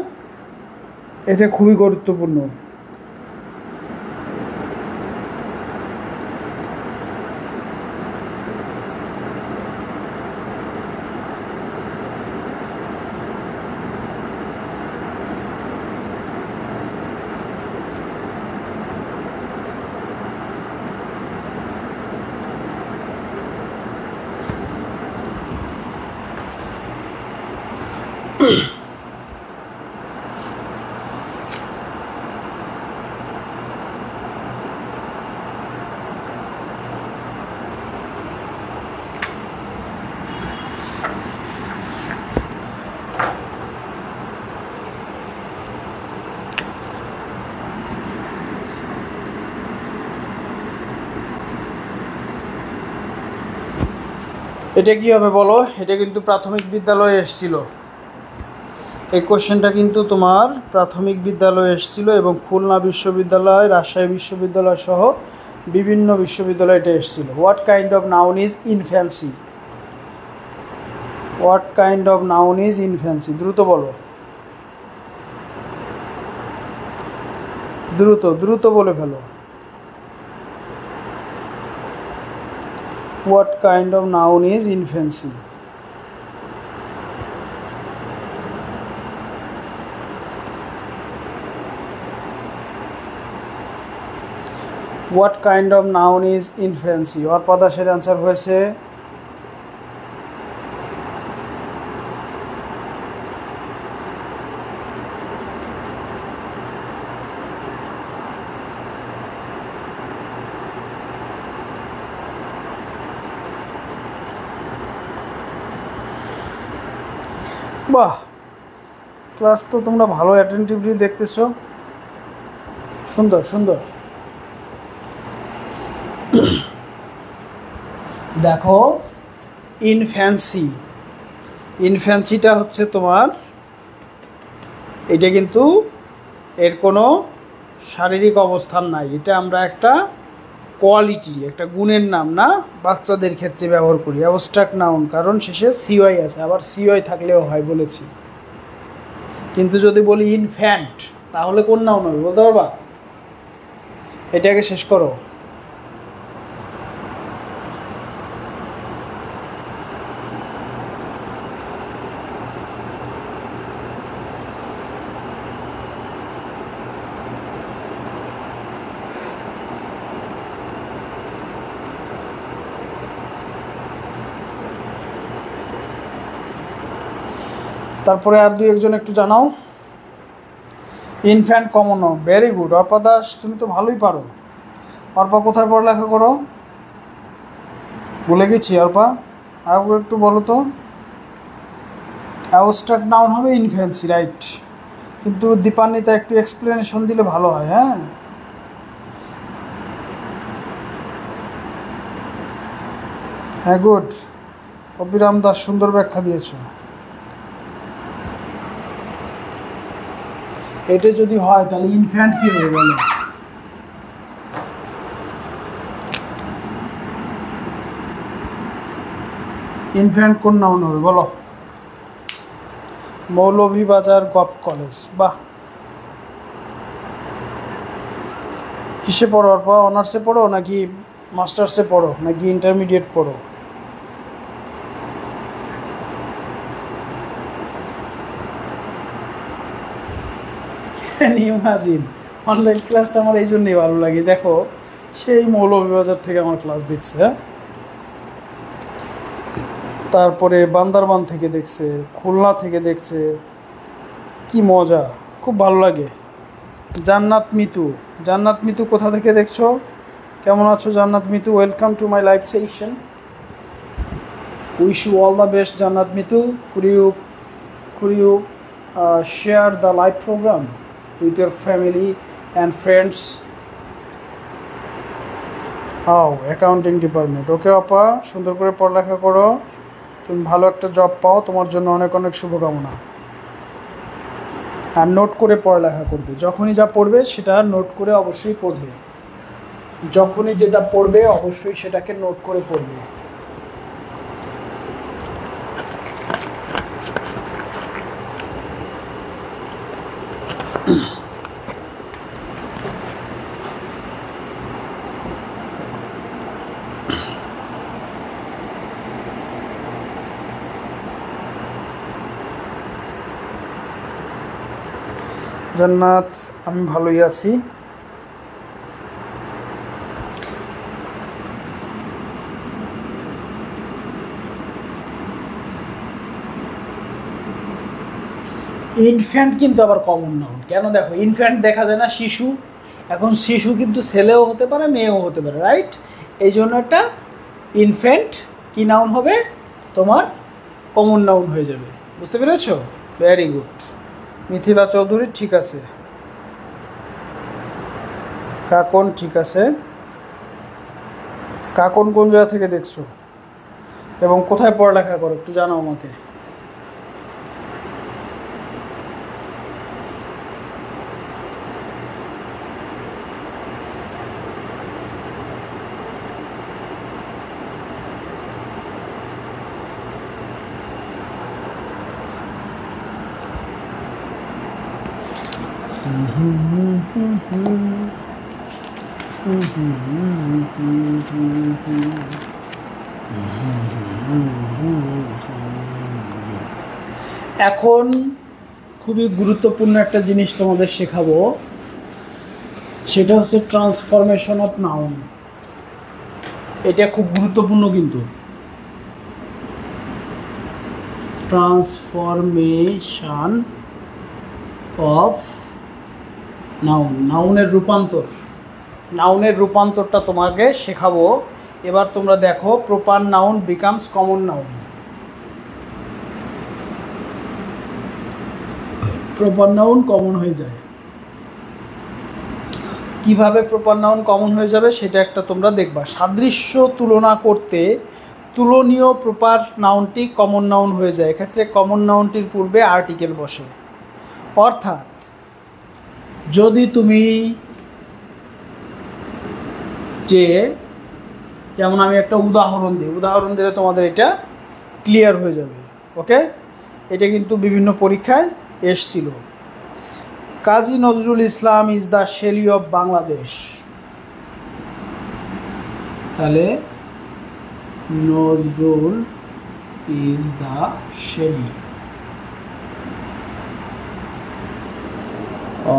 এটা খুবই গুরুত্বপূর্ণ। এটা কি হবে বলো? এটা কিন্তু প্রাথমিক বিদ্যালয়ে এসেছিল, এই কোশ্চেনটা কিন্তু তোমার প্রাথমিক বিদ্যালয়ে এসেছিল, এবং খুলনা বিশ্ববিদ্যালয়, রাজশাহী বিশ্ববিদ্যালয় সহ বিভিন্ন বিশ্ববিদ্যালয়ে এটা এসেছিল। What kind of noun is infancy? What kind of noun is infancy? দ্রুত বলো, দ্রুত দ্রুত বলে ফেলো। What kind of noun is infancy? What kind of noun is infancy? Arpa দাসের অ্যান্সার হয়েছে বাহ, ক্লাস তো তোমরা ভালো অ্যাটেন্টিভলি দেখতেছো, সুন্দর সুন্দর। দেখো ইনফ্যান্সি, ইনফ্যান্সিটা হচ্ছে তোমার, এটা কিন্তু এর কোনো শারীরিক অবস্থান নাই, এটা আমরা একটা কোয়ালিটি, একটা গুণের নাম না, বাচ্চাদের ক্ষেত্রে ব্যবহার করি অ্যাবস্ট্রাক্ট নাউন, কারণ শেষে সিওয়াই আছে, আবার সিওয়াই থাকলেও হয় বলেছি। কিন্তু যদি বলি ইনফ্যান্ট তাহলে কোন নাউন হবে বলতে পারবা? এটাকে শেষ করো। তারপরে আর দুই একজন একটু জানাও। Infant common, very good Arpa Das, তুমি তো ভালোই পারো। অর্পা কোথায় পড়ালেখা করো? বলে গেছি অর্পা, আর একটু বলো তো। অ্যাবস্ট্রাক্ট নাউন হবে ইনফ্যান্সি, রাইট। কিন্তু দীপান্বিতা একটু এক্সপ্লেনেশন দিলে ভালো হয়। হ্যাঁ, হ্যাঁ গুড, অবিরাম দাস সুন্দর ব্যাখ্যা দিয়েছো। এটা যদি হয় তাহলে ইনফ্যান্ট কি হবে বলো? ইনফ্যান্ট কোন নাউন হবে বলো? মৌলভীবাজার গভ কলেজ, বাহ। কিসে পড়ো অর্পা? অনার্সে পড়ো নাকি মাস্টার্সে পড়ো নাকি ইন্টারমিডিয়েট পড়ো? ইমাজিন, অনলাইন ক্লাসটা আমার এই জন্যই ভালো লাগে। দেখো সেই মৌলভীবাজার থেকে আমার ক্লাস দিচ্ছে, হ্যাঁ, তারপরে বান্দরবান থেকে দেখছে, খুলনা থেকে দেখছে, কি মজা, খুব ভালো লাগে। জান্নাত মিতু, জান্নাত মিতু কোথা থেকে দেখছো? কেমন আছো Jannat Mitu? Welcome to my live session, wish you all the best Jannat Mitu. could you share the live program with your family and friends? Accounting department, okay আপা, সুন্দর করে পড়ালেখা করো, তুমি ভালো একটা জব পাও, তোমার জন্য অনেক অনেক শুভকামনা। আর নোট করে পড়ালেখা করবে, যখনই যা পড়বে সেটা নোট করে অবশ্যই পড়বে, যখনই যেটা পড়বে অবশ্যই সেটাকে নোট করে পড়বে। জান্নাত, আমি ভালোই আছি। ইনফ্যান্ট কিন্তু আবার কমন নাউন কেন? দেখো ইনফ্যান্ট দেখা যায় না, শিশু, এখন শিশু কিন্তু ছেলেও হতে পারে মেয়েও হতে পারে, রাইট? এই জন্য একটা ইনফ্যান্ট কি নাউন হবে তোমার? কমন নাউন হয়ে যাবে, বুঝতে পেরেছো? ভেরি গুড মিথিলা চৌধুরী, ঠিক আছে। কাকন, ঠিক আছে। কাকন কোন জায়গা থেকে দেখছো এবং কোথায় পড়ালেখা করো একটু জানাও আমাকে। এখন খুবই গুরুত্বপূর্ণ একটা জিনিস তোমাদের শেখাবো, সেটা হচ্ছে ট্রান্সফরমেশন অফ নাউন। এটা খুব গুরুত্বপূর্ণ কিন্তু, ট্রান্সফরমেশন অফ নাউন, নাউনের রূপান্তর। নাউনের রূপান্তরটা তোমাকে শেখাবো। এবার তোমরা দেখো, proper noun becomes common noun. Proper noun common হয়ে যায়। কিভাবে প্রপার নাউন কমন হয়ে যাবে সেটা একটা তোমরা দেখবা। সাদৃশ্য তুলনা করতে তুলনীয় প্রপার নাউনটি কমন নাউন হয়ে যায়। এক্ষেত্রে কমন নাউনটির পূর্বে আর্টিকেল বসে। অর্থাৎ যদি তুমি যেমন আমি একটা উদাহরণ দিই, উদাহরণ দিলে তোমাদের এটা ক্লিয়ার হয়ে যাবে। ওকে, এটা কিন্তু বিভিন্ন পরীক্ষায় এসছিল। Kazi Nazrul Islam is the Shelley of Bangladesh. তাহলে Nazrul is the Shelley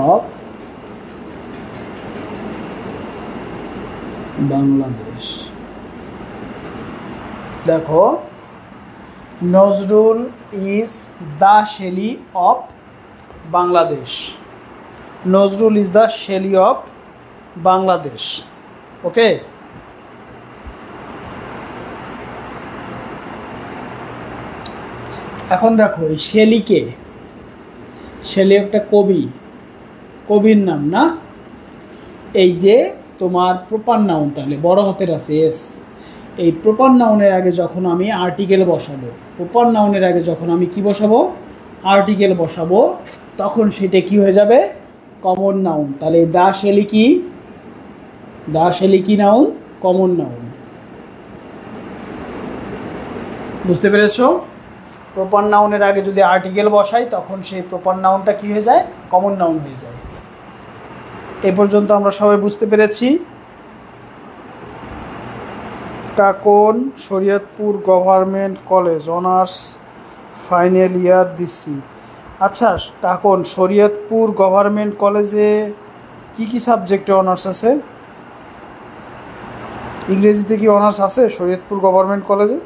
of Bangladesh. দেখো, Nazrul is the Shelley of Bangladesh. Nazrul is the Shelley of Bangladesh. Okay, এখন দেখো এই শেলিকে, শেলি একটা কবি, কবির নাম না? এই যে তোমার প্রপার নাউন, তাহলে বড় হাতের আছে এস। এই প্রপার নাউনের আগে যখন আমি আর্টিকেল বসাবো, প্রপার নাউনের আগে যখন আমি কি বসাবো, আর্টিকেল বসাবো, তখন সেটা কি হয়ে যাবে, কমন নাউন। তাহলে দা শেলি কি, দা শেলি কি নাউন, কমন নাউন। বুঝতে পেরেছো? প্রপার নাউনের আগে যদি আর্টিকেল বসাই তখন সেই প্রপার নাউনটা কি হয়ে যায়, কমন নাউন হয়ে যায়। এ পর্যন্ত আমরা সবাই বুঝতে পেরেছি। Kakon Shariatpur government college honours final year দিচ্ছি। আচ্ছা কাকন, শরীয়তপুর গভর্নমেন্ট কলেজে কি কি সাবজেক্টে অনার্স আছে? ইংরেজিতে কি অনার্স আছে শরীয়তপুর গভর্নমেন্ট কলেজে?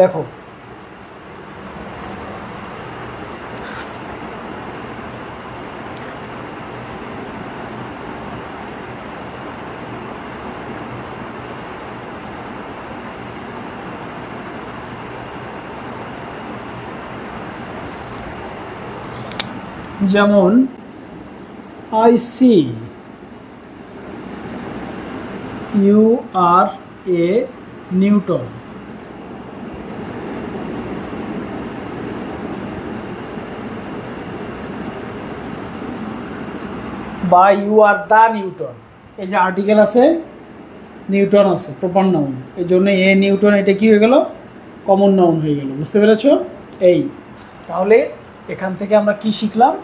দেখো, যেমন I see you are a Newton, বা ইউ আর দ্য নিউটন। এই যে আর্টিকেল আছে, নিউটন আছে, প্রপার নাউন, এই জন্য এ নিউটন, এটা কি হয়ে গেল, কমন নাউন হয়ে গেল। বুঝতে পেরেছো? এই তাহলে এখান থেকে আমরা কি শিখলাম,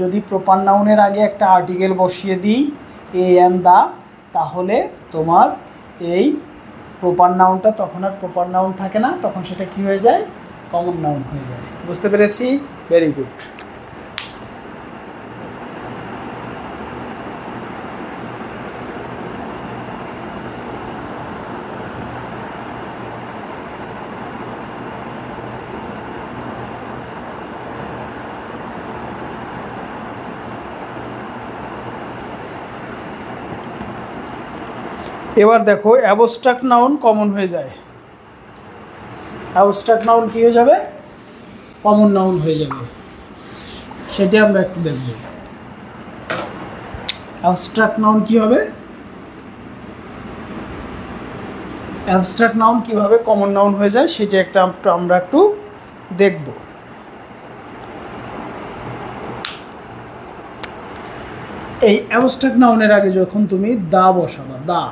যদি প্রপার নাউনের আগে একটা আর্টিকেল বসিয়ে দিই এ অ্যান্ড দা, তাহলে তোমার এই প্রপার নাউনটা তখন আর প্রপার নাউন থাকে না, তখন সেটা কি হয়ে যায়, কমন নাউন হয়ে যায়। বুঝতে পেরেছি? Very good. এবার দেখো, অ্যাবস্ট্রাক্ট নাউন কমন হয়ে যায়। অ্যাবস্ট্রাক্ট নাউন কি হয়ে যাবে, কমন নাউন হয়ে যাবে। সেটা আমরা একটু দেখব। অ্যাবস্ট্রাক্ট নাউন কি হবে, অ্যাবস্ট্রাক্ট নাউন কিভাবে কমন নাউন হয়ে যায় সেটা একটা আমরা একটু দেখব। এই অ্যাবস্ট্রাক্ট নাউনের আগে যখন তুমি দা বসাবা, দা,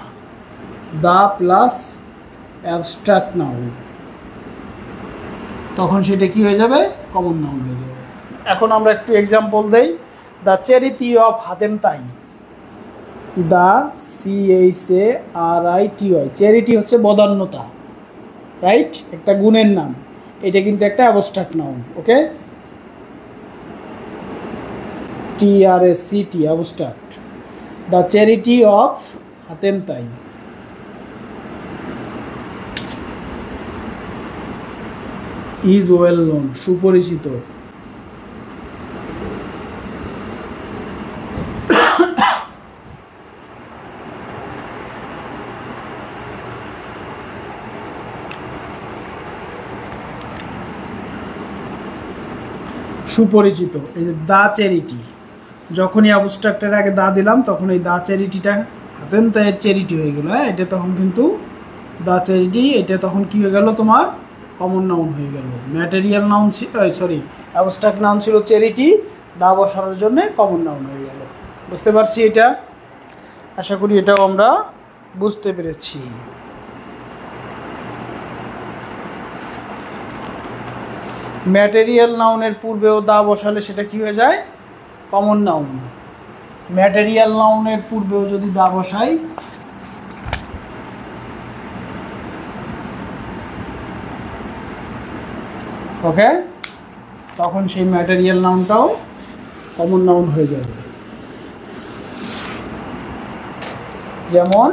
দা প্লাস অ্যাবস্ট্রাক্ট নাউন, তখন সেটা কি হয়ে যাবে, কমন নাউন হয়ে যাবে। এখন আমরা একটু এক্সাম্পল দেই। দ্য চ্যারিটি অফ হাতেম তাই। দা CHARITY, চ্যারিটি হচ্ছে বদান্যতা, রাইট, একটা গুণের নাম। এটা কিন্তু একটা abstract noun, okay. TRACT abstract. The charity of Hatem Tai. Is well known, সুপরিচিত। সুপরিচিত। এই যে দ্য চ্যারিটি, যখনই অ্যাবস্ট্রাক্টের আগে দা দিলাম তখন এই দ্য চ্যারিটিটা হাতেম তাইয়ের চ্যারিটি হয়ে গেল। হ্যাঁ, এটা তখন কিন্তু দ্য চ্যারিটি, এটা তখন কি হয়ে গেল তোমার কমন নাউন হয়ে গেল। ম্যাটেরিয়াল নাউন ছিল, সরি অ্যাবস্ট্রাক্ট নাউন ছিল চ্যারিটি, দা বসানোর জন্য কমন নাউন হয়ে গেল। বুঝতে পারছি এটা? আশা করি এটাও আমরা বুঝতে পেরেছি। ম্যাটেরিয়াল নাউনের পূর্বেও দা বসালে সেটা কি হয়ে যায়? Common noun. ম্যাটেরিয়াল নাউনের পূর্বেও যদি দা বসাই, ওকে, তখন সেই ম্যাটেরিয়াল নাউনটাও কমন নাউন হয়ে যাবে। যেমন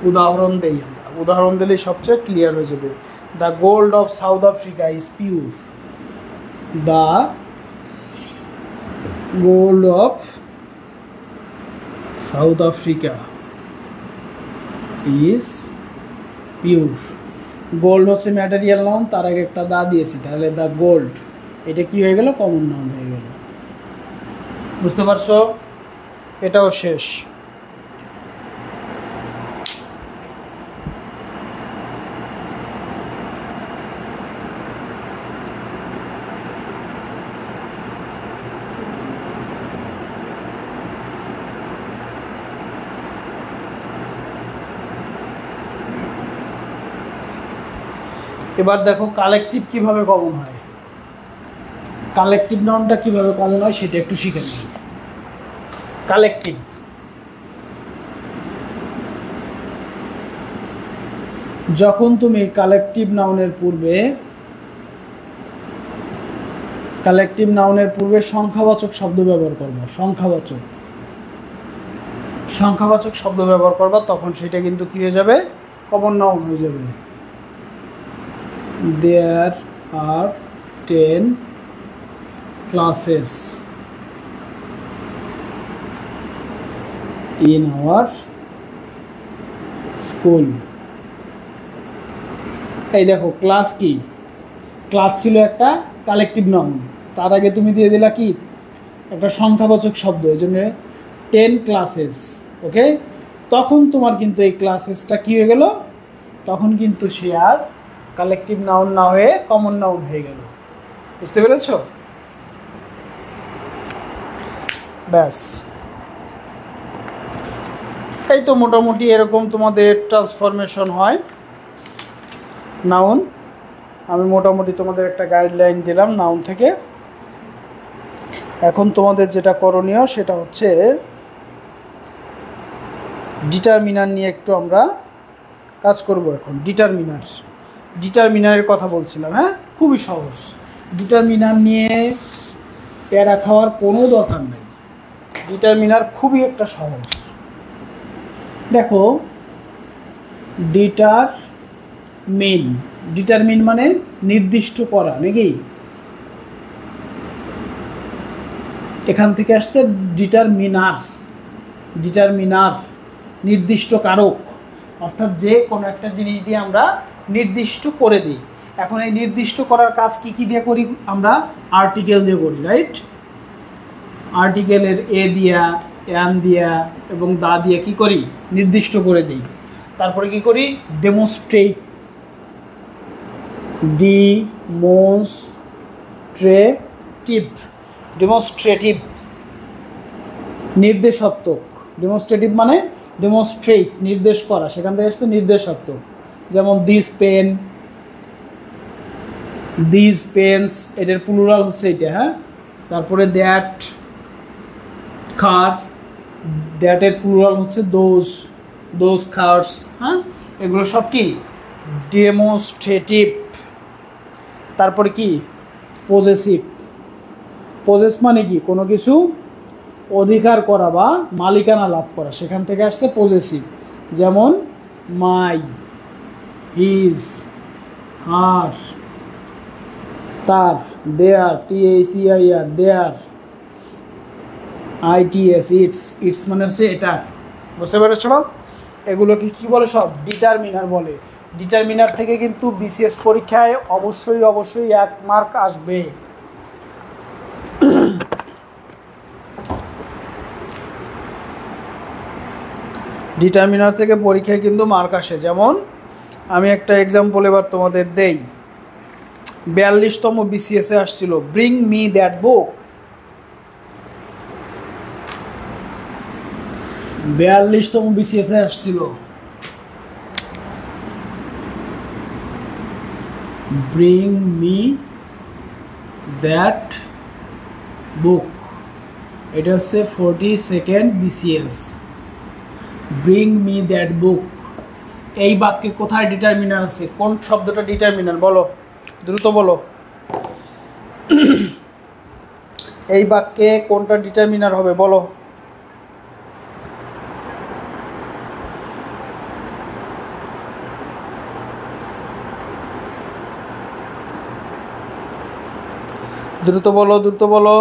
উদাহরণ দেই আমরা, উদাহরণ দিলেই সবচেয়ে ক্লিয়ার হয়ে যাবে। The gold of south Africa is pure. The gold of south Africa is pure. Gold হচ্ছে ম্যাটেরিয়াল নাউন, তার আগে একটা দা দিয়েছি, তাহলে দ্য গোল্ড, এটা কি হয়ে গেল? কমন নাউন হয়ে গেল। বুঝতে পারছো? এটাও শেষ। এবার দেখো কালেকটিভ কিভাবে কমন হয়, কালেকটিভ নাউনটা কিভাবে কমন হয় সেটা একটু শিখে নিই। কালেকটিভ, যখন তুমি কালেকটিভ নাউনের পূর্বে সংখ্যাবাচক শব্দ ব্যবহার করবা, সংখ্যাবাচক শব্দ ব্যবহার করবা, তখন সেটা কিন্তু কি হয়ে যাবে? কমন নাউন হয়ে যাবে। There are 10 classes in our school. এই দেখো ক্লাস কি? ক্লাস ছিল একটা কালেকটিভ নাউন, তার আগে তুমি দিয়ে দিলা কি? একটা সংখ্যাবাচক শব্দ, এই জন্য 10 ক্লাসেস, ওকে। তখন তোমার কিন্তু এই ক্লাসেসটা কি হয়ে গেল? তখন কিন্তু সে আর কালেকটিভ নাউন না হয়ে কমন নাউন হয়ে গেল। বুঝতে পেরেছ? ব্যাস, এই তো মোটামুটি এরকম তোমাদের ট্রান্সফরমেশন হয় নাউন। আমি মোটামুটি তোমাদের একটা গাইডলাইন দিলাম নাউন থেকে। এখন তোমাদের যেটা করণীয় সেটা হচ্ছে ডিটারমিনার নিয়ে একটু আমরা কাজ করব। এখন ডিটারমিনারের কথা বলছিলাম। হ্যাঁ, খুবই সহজ। ডিটারমিনার নিয়ে প্যারা খাওয়ার কোনো দরকার নেই, ডিটারমিনার খুবই একটা সহজ। দেখো ডিটারমিন মানে নির্দিষ্ট করা, নাকি? এখান থেকে আসছে ডিটারমিনার নির্দিষ্ট কারক, অর্থাৎ যে কোনো একটা জিনিস দিয়ে আমরা নির্দিষ্ট করে দিই। এখন এই নির্দিষ্ট করার কাজ কি কি দিয়ে করি? আমরা আর্টিকেল দিয়ে করি, রাইট? আর্টিকেলের এ দিয়া, অ্যান দিয়া এবং দা দিয়ে কি করি? নির্দিষ্ট করে দিই। তারপরে কি করি? ডেমনস্ট্রেটিভ নির্দেশাত্মক। ডেমনস্ট্রেটিভ মানে ডেমনস্ট্রেট, নির্দেশ করা, সেখান থেকে আসছে নির্দেশাত্মক। যেমন দিস পেন্স, এটার প্লুরাল হচ্ছে এটা। হ্যাঁ, তারপরে দ্যাট কার, দ্যাটের প্লুরাল হচ্ছে দোজ কার্স। হ্যাঁ, এগুলো সব কি ডেমনস্ট্রেটিভ। তারপরে কি পজেসিভ। পজেস মানে কি কোনো কিছু অধিকার করা বা মালিকানা লাভ করা, সেখান থেকে আসছে পজেসিভ। যেমন মাই, হিজ, হার, তার, দেয়ার, THEIR, দেয়ার, ITS, ইটস মানে হচ্ছে এটা। বুঝতে পেরেছ? এগুলোকে কি বলে? সব ডিটারমিনার বলে। ডিটারমিনার থেকে কিন্তু BCS পরীক্ষায় অবশ্যই 1 মার্ক আসবে। ডিটারমিনার থেকে পরীক্ষায় কিন্তু মার্ক আসে। যেমন আমি একটা এক্সাম্পল এবার তোমাদের দেই। 42তম BCS-এ আসছিল, ব্রিং মি দ্যাট বুক। 42তম BCS-এ আসছিল, ব্রিং মি দ্যাট বুক। এটা হচ্ছে 42nd BCS। Bring me that বুক। এই বাক্যে কোথায় ডিটারমিনার আছে? কোন শব্দটা ডিটারমিনার বলো, দ্রুত বলো। এই বাক্যে কোনটা ডিটারমিনার হবে বলো। দ্রুত বলো, দ্রুত বলো।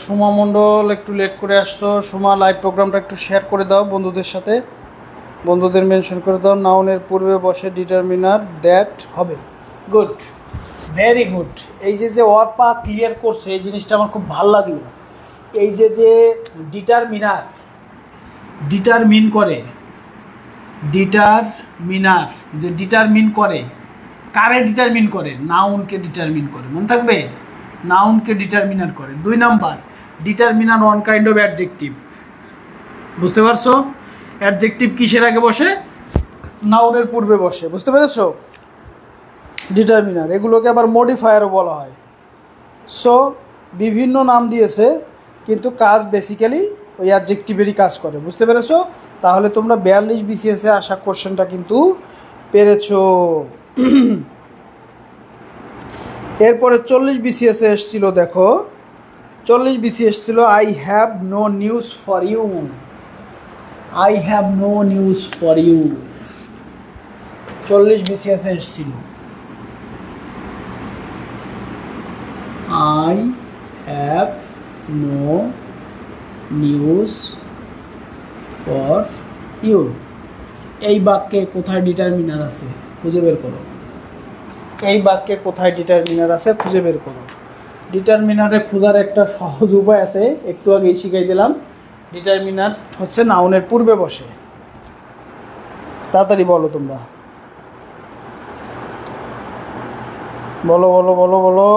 সুমা মণ্ডল একটু লেট করে আসছো। সুমা, লাইভ প্রোগ্রামটা একটু শেয়ার করে দাও বন্ধুদের সাথে, বন্ধুদের মেনশন করে দাও। নাউনের পূর্বে বসে ডিটারমিনার দ্যাট হবে। Good, very good. এই যে অর্পা ক্লিয়ার করছে, এই জিনিসটা আমার খুব ভালো লাগলো। এই যে ডিটারমিনার, ডিটারমিন করে, ডিটারমিনার যে ডিটারমিন করে, কারে ডিটারমিন করে? নাউনকে ডিটারমিন করে। মনে থাকবে, নাউনকে ডিটারমিনার করে। 2 number, determiner one kind of adjective. বুঝতে পারছো? অ্যাডজেক্টিভ কিসের আগে বসে? নাউনের পূর্বে বসে। বুঝতে পেরেছো? ডিটারমিনার এগুলোকে আবার মডিফায়ারও বলা হয়। সো বিভিন্ন নাম দিয়েছে, কিন্তু কাজ বেসিক্যালি ওই অ্যাডজেক্টিভেরই কাজ করে। বুঝতে পেরেছো? তাহলে তোমরা 42 BCS-এ আসা কোশ্চেনটা কিন্তু পেরেছো। এরপরে 40 BCS-এ এসেছিল। দেখো 40 BCS ছিল I have no news for you. I have no news for you 40 BCS-এ এসেছিল। I have no news for you. এই বাক্যে কোথায় ডিটারমিনার আছে খুঁজে বের করো। এই বাক্যে কোথায় ডিটারমিনার আছে খুঁজে বের করো। ডিটারমিনারে খোঁজার একটা সহজ উপায় আছে, একটু আগেই শিখাই দিলাম। ডিটারমিনার হচ্ছে নাউনের পূর্বে বসে। তাড়াতাড়ি বলো তোমরা, বলো বলো বলো বলো।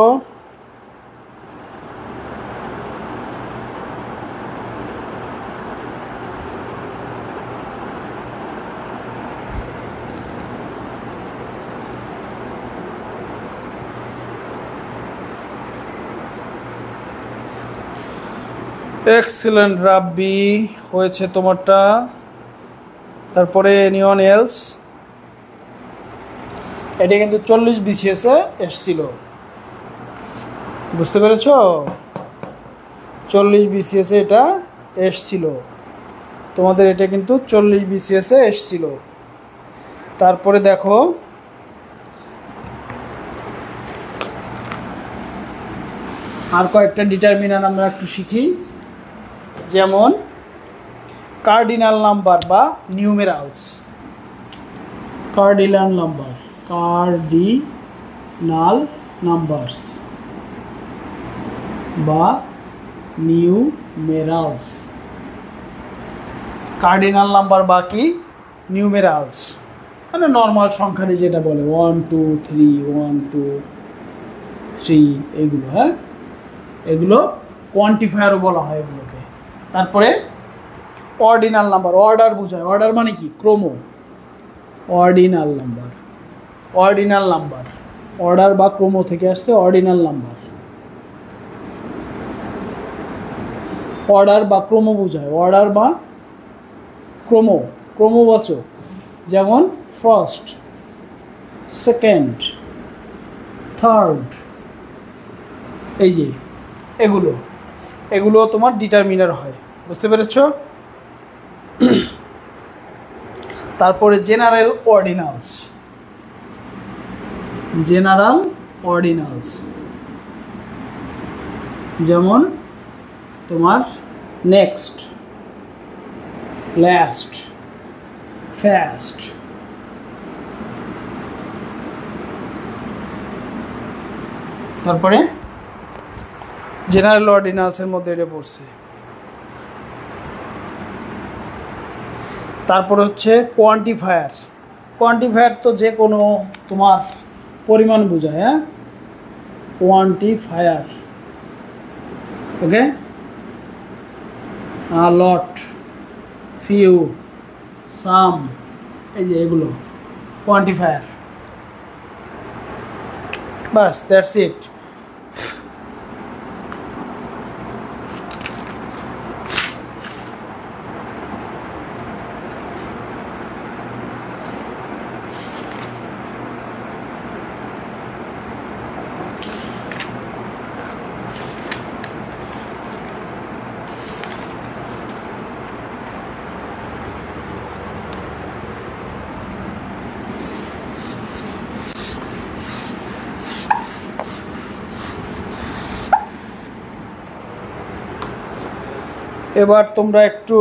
এক্সেলেন্ট রাব্বি, হয়েছে তোমারটা। তারপরে এনিওয়ান এলস? এটা কিন্তু 40 BCS এ এসছিল, বুঝতে পেরেছ? 40 BCS এ এটা এসছিল তোমাদের, এটা কিন্তু 40 BCS এ এসছিল। তারপরে দেখো আর কয়েকটা ডিটারমিনার আমরা একটু শিখি, যেমন কার্ডিনাল নাম্বার বা নিউমেরালস। কার্ডিনাল নাম্বারস বা নিউমেরালস। কার্ডিনাল নাম্বার বা কি নিউমেরালস, মানে নর্মাল সংখ্যারই যেটা বলে 1 2 3 1 2 3 এগুলো। হ্যাঁ, এগুলো কোয়ান্টিফায়ারও বলা হয় এগুলোকে। তারপরে অর্ডিনাল নাম্বার, অর্ডার বোঝায়। অর্ডার মানে কি? ক্রম। অর্ডিনাল নাম্বার অর্ডার বা ক্রম থেকে আসছে অর্ডিনাল নাম্বার। অর্ডার বা ক্রম বোঝায়, অর্ডার বা ক্রমবাচক। যেমন ফার্স্ট, সেকেন্ড, থার্ড, এই যে এগুলো তোমার ডিটারমিনার হয়, বুঝতে পেরেছ? তারপরে জেনারেল অর্ডিনালস, যেমন তোমার নেক্সট, লাস্ট, ফাস্ট। তারপরে জেনারেল অর্ডিনালসের মধ্যে এটা পড়ছে। তারপর হচ্ছে কোয়ান্টিফায়ার তো যে কোনো তোমার পরিমাণ বোঝায়। হ্যাঁ, কোয়ান্টিফায়ার, ওকে। লট, ফিউ, সাম, এই যে এগুলো কোয়ান্টিফায়ার। Bus, that's it. এবার তোমরা একটু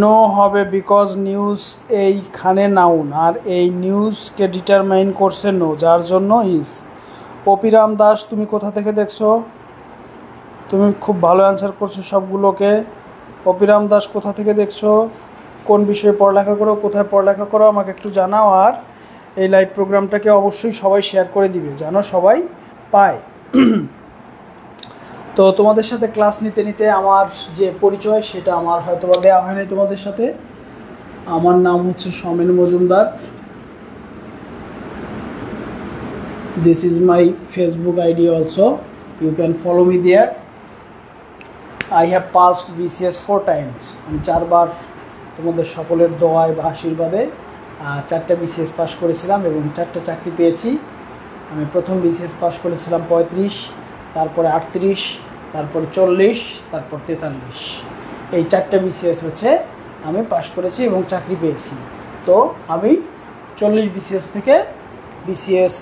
নো হবে, বিকজ নিউজ এইখানে নাউন, আর এই নিউজকে ডিটারমাইন করছে নো, যার জন্য ইজ। অপিরাম দাস, তুমি কোথা থেকে দেখছো? তুমি খুব ভালো অ্যান্সার করছো সবগুলোকে। অপিরাম দাস কোথা থেকে দেখছো, কোন বিষয়ে পড়ালেখা করো, কোথায় পড়ালেখা করো, আমাকে একটু জানাও। আর এই লাইভ প্রোগ্রামটাকে অবশ্যই সবাই শেয়ার করে দিবে, যেন সবাই পায়। তো তোমাদের সাথে ক্লাস নিতে নিতে আমার যে পরিচয় সেটা আমার হয়তো বা দেওয়া হয়নি তোমাদের সাথে। আমার নাম হচ্ছে Somen Majumdar. This is my Facebook ID also, you can follow me there. I have passed BCS 4 times। আমি 4 বার তোমাদের সকলের দোয়ায় বা আশীর্বাদে 4টা BCS পাস করেছিলাম এবং 4টা চাকরি পেয়েছি। আমি প্রথম BCS পাস করেছিলাম 35, তারপরে 38, তারপর 40, তারপর 43। এই 4টা BCS হচ্ছে আমি পাস করেছি এবং চাকরি পেয়েছি। তো আমি 40 BCS থেকে BCS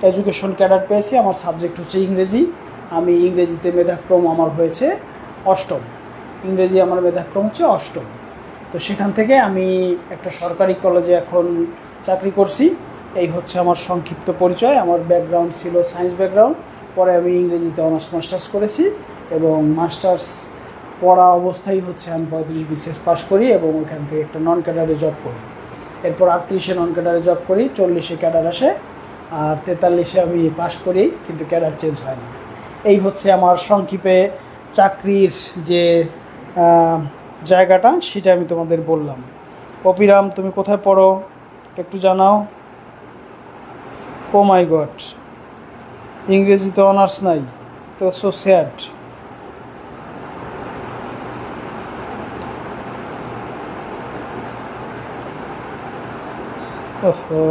এডুকেশন ক্যাডার পেয়েছি। আমার সাবজেক্ট হচ্ছে ইংরেজি। আমি ইংরেজিতে মেধাক্রম আমার হয়েছে 8ম। ইংরেজি আমার মেধাক্রম হচ্ছে 8ম। তো সেখান থেকে আমি একটা সরকারি কলেজে এখন চাকরি করছি। এই হচ্ছে আমার সংক্ষিপ্ত পরিচয়। আমার ব্যাকগ্রাউন্ড ছিল সায়েন্স ব্যাকগ্রাউন্ড, পরে আমি ইংরেজিতে অনার্স মাস্টার্স করেছি এবং মাস্টার্স পড়া অবস্থায় হচ্ছে আমি 35 BCS পাস করি এবং ওইখান থেকে একটা নন ক্যাডারে জব করি। এরপর 38-এ নন ক্যাডারে জব করি, 40-এ ক্যাডার আসে, আর 43-এ আমি পাস করি, কিন্তু ক্যাডার চেঞ্জ হয় না। এই হচ্ছে আমার সংক্ষেপে চাকরির যে জায়গাটা, সেটা আমি তোমাদের বললাম। অপিরাম, তুমি কোথায় পড়ো একটু জানাও। ও মাই গড, ইংরেজিতে অনার্স নাই, তো সো স্যাড। ওহো,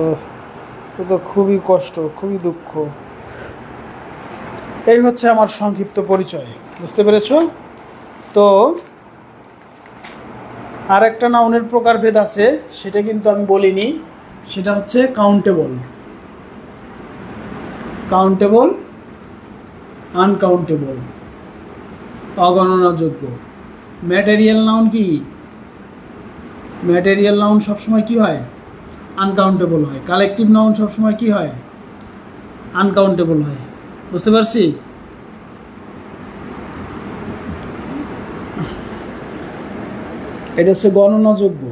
তো তো খুবই কষ্ট, খুবই দুঃখ। এই হচ্ছে আমার সংক্ষিপ্ত পরিচয়, বুঝতে পেরেছো? তো আর একটা নাউনের প্রকারভেদ আছে, সেটা কিন্তু আমি বলিনি, সেটা হচ্ছে কাউন্টেবল। কাউন্টেবল, আনকাউন্টেবল, অগণনাযোগ্য। ম্যাটেরিয়াল নাউন কি? ম্যাটেরিয়াল নাউন সবসময় কি হয়? আনকাউন্টেবল হয়। কালেকটিভ নাউন সবসময় কি হয়? আনকাউন্টেবল হয়। বুঝতে পারছি? এটা হচ্ছে গণনাযোগ্য,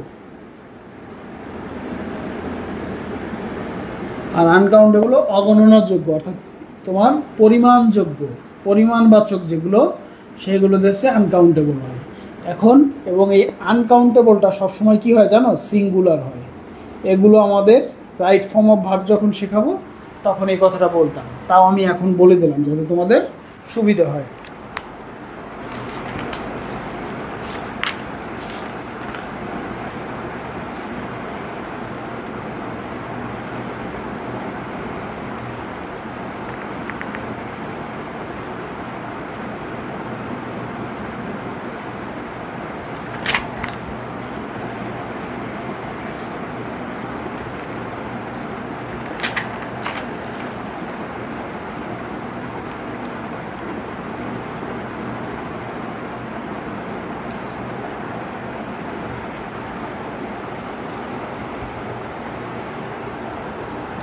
আর আনকাউন্টেবল অগণনাযোগ্য, অর্থাৎ তোমার পরিমাণযোগ্য, পরিমাণবাচক যেগুলো, সেগুলো হচ্ছে আনকাউন্টেবল হয়। এখন এবং এই আনকাউন্টেবলটা সবসময় কি হয় জানো? সিঙ্গুলার হয়। এগুলো আমাদের রাইট ফর্ম অফ ভার্ব যখন শেখাবো তখন এই কথাটা বলতাম, তাও আমি এখন বলে দিলাম যাতে তোমাদের সুবিধা হয়।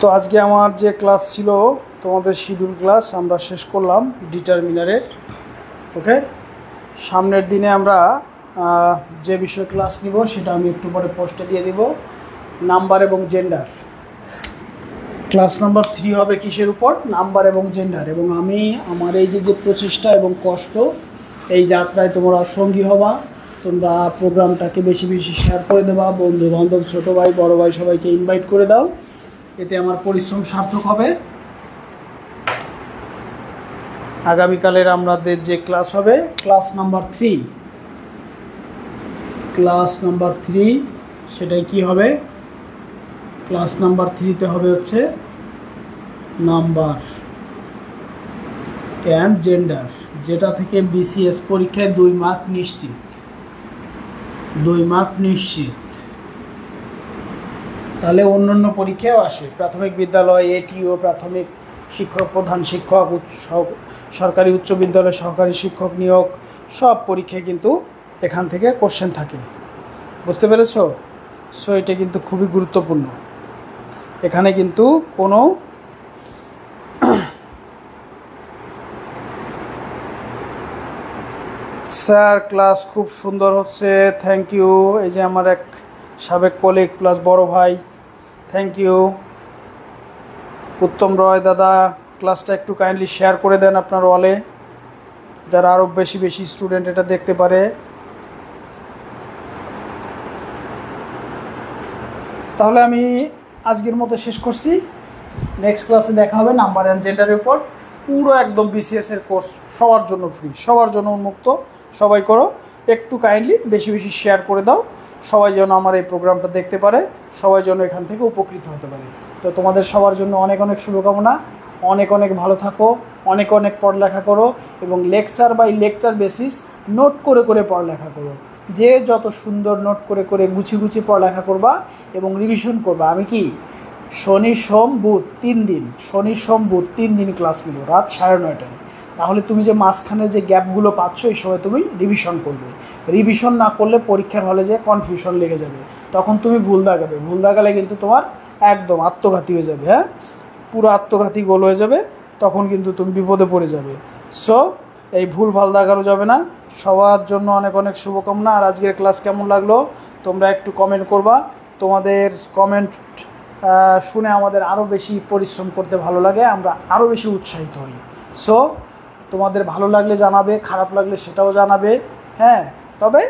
তো আজকে আমার যে ক্লাস ছিল, তোমাদের শিডিউল ক্লাস আমরা শেষ করলাম ডিটারমিনারের। ওকে, সামনের দিনে আমরা যে বিষয়ে ক্লাস নিব সেটা আমি একটু পরে পোস্টে দিয়ে দিব। নাম্বার এবং জেন্ডার, ক্লাস নাম্বার 3 হবে কিসের উপর? নাম্বার এবং জেন্ডার। এবং আমি আমার এই যে প্রচেষ্টা এবং কষ্ট, এই যাত্রায় তোমরা সঙ্গী হবা। তোমরা প্রোগ্রামটাকে বেশি বেশি শেয়ার করে দেবা, বন্ধু বান্ধব, ছোটো ভাই বড়ো ভাই সবাইকে ইনভাইট করে দাও, এতে আমার পরিশ্রম সার্থক হবে। আগামীকালের আমাদের যে ক্লাস হবে ক্লাস নাম্বার 3, ক্লাস নাম্বার 3 সেটাই কি হবে? ক্লাস নাম্বার 3তে হবে হচ্ছে নাম্বার অ্যান্ড জেন্ডার, যেটা থেকে বিসিএস পরীক্ষায় 2 মার্ক নিশ্চিত, 2 মার্ক নিশ্চিত। তাহলে অন্যান্য পরীক্ষাও আসে, প্রাথমিক বিদ্যালয়, এটিও, প্রাথমিক শিক্ষক, প্রধান শিক্ষক, সরকারি উচ্চ বিদ্যালয় সহকারী শিক্ষক নিয়োগ, সব পরীক্ষায় কিন্তু এখান থেকে কোশ্চেন থাকে। বুঝতে পেরেছো? সো এটা কিন্তু খুবই গুরুত্বপূর্ণ। এখানে কিন্তু কোনো স্যার ক্লাস খুব সুন্দর হচ্ছে, থ্যাংক ইউ। এই যে আমার এক সাবেক কলিগ প্লাস বড় ভাই, থ্যাংক ইউ। উত্তম রয় দাদা, ক্লাসটা একটু কাইন্ডলি শেয়ার করে দেন আপনার ওয়ালে, যারা আরও বেশি বেশি স্টুডেন্ট এটা দেখতে পারে। তাহলে আমি আজকের মতো শেষ করছি। নেক্সট ক্লাসে দেখা হবে নাম্বার অ্যান্ড জেন্ডারের উপর। পুরো একদম বিসিএসের কোর্স, সবার জন্য ফ্রি, সবার জন্য উন্মুক্ত, সবাই করো। একটু কাইন্ডলি বেশি বেশি শেয়ার করে দাও, সবাই যেন আমার এই প্রোগ্রামটা দেখতে পারে, সবাই যেন এখান থেকে উপকৃত হতে পারে। তো তোমাদের সবার জন্য অনেক অনেক শুভকামনা। অনেক অনেক ভালো থাকো, অনেক অনেক পড়ালেখা করো, এবং lecture by lecture basis note করে করে পড়ালেখা করো। যে যত সুন্দর নোট করে করে গুছিয়ে গুছিয়ে পড়ালেখা করবা এবং রিভিশন করবা। আমি কি শনি সোম বুধ 3 দিন, শনি সোম বুধ 3 দিন ক্লাস নিব রাত 9:30টায়। তাহলে তুমি যে মাঝখানে যে গ্যাপগুলো পাচ্ছ এই সময় তুমি রিভিশন করবে। রিভিশন না করলে পরীক্ষার হলে যে কনফিউশন লেগে যাবে, তখন তুমি ভুল দাগাবে, ভুল দাগালে কিন্তু তোমার একদম আত্মঘাতী হয়ে যাবে। হ্যাঁ, পুরো আত্মঘাতী গোল হয়ে যাবে, তখন কিন্তু তুমি বিপদে পড়ে যাবে। সো এই ভুল ভাল দাগানো যাবে না। সবার জন্য অনেক অনেক শুভকামনা। আর আজকের ক্লাস কেমন লাগলো তোমরা একটু কমেন্ট করবা। তোমাদের কমেন্ট শুনে আমাদের আরও বেশি পরিশ্রম করতে ভালো লাগে, আমরা আরও বেশি উৎসাহিত হই। সো তোমাদের ভালো লাগলে জানাবে, খারাপ লাগলে সেটাও জানাবে। হ্যাঁ, তবে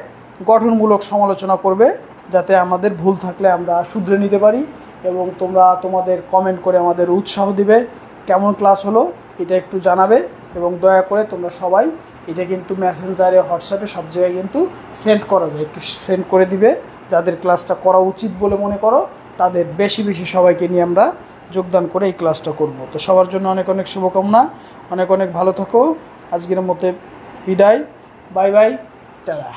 গঠনমূলক সমালোচনা করবে, যাতে আমাদের ভুল থাকলে আমরা শুধরে নিতে পারি। এবং তোমরা তোমাদের কমেন্ট করে আমাদের উৎসাহ দিবে। কেমন ক্লাস হলো এটা একটু জানাবে, এবং দয়া করে তোমরা সবাই এটা কিন্তু মেসেঞ্জারে, হোয়াটসঅ্যাপে সব জায়গায় কিন্তু সেন্ড করা যায়, একটু সেন্ড করে দিবে যাদের ক্লাসটা করা উচিত বলে মনে করো, তাদের বেশি বেশি সবাইকে নিয়ে আমরা যোগদান করে এই ক্লাসটা করব। তো সবার জন্য অনেক অনেক শুভকামনা, অনেক অনেক ভালো থাকো। আজকের মতো বিদায়, বাই বাই, টাটা।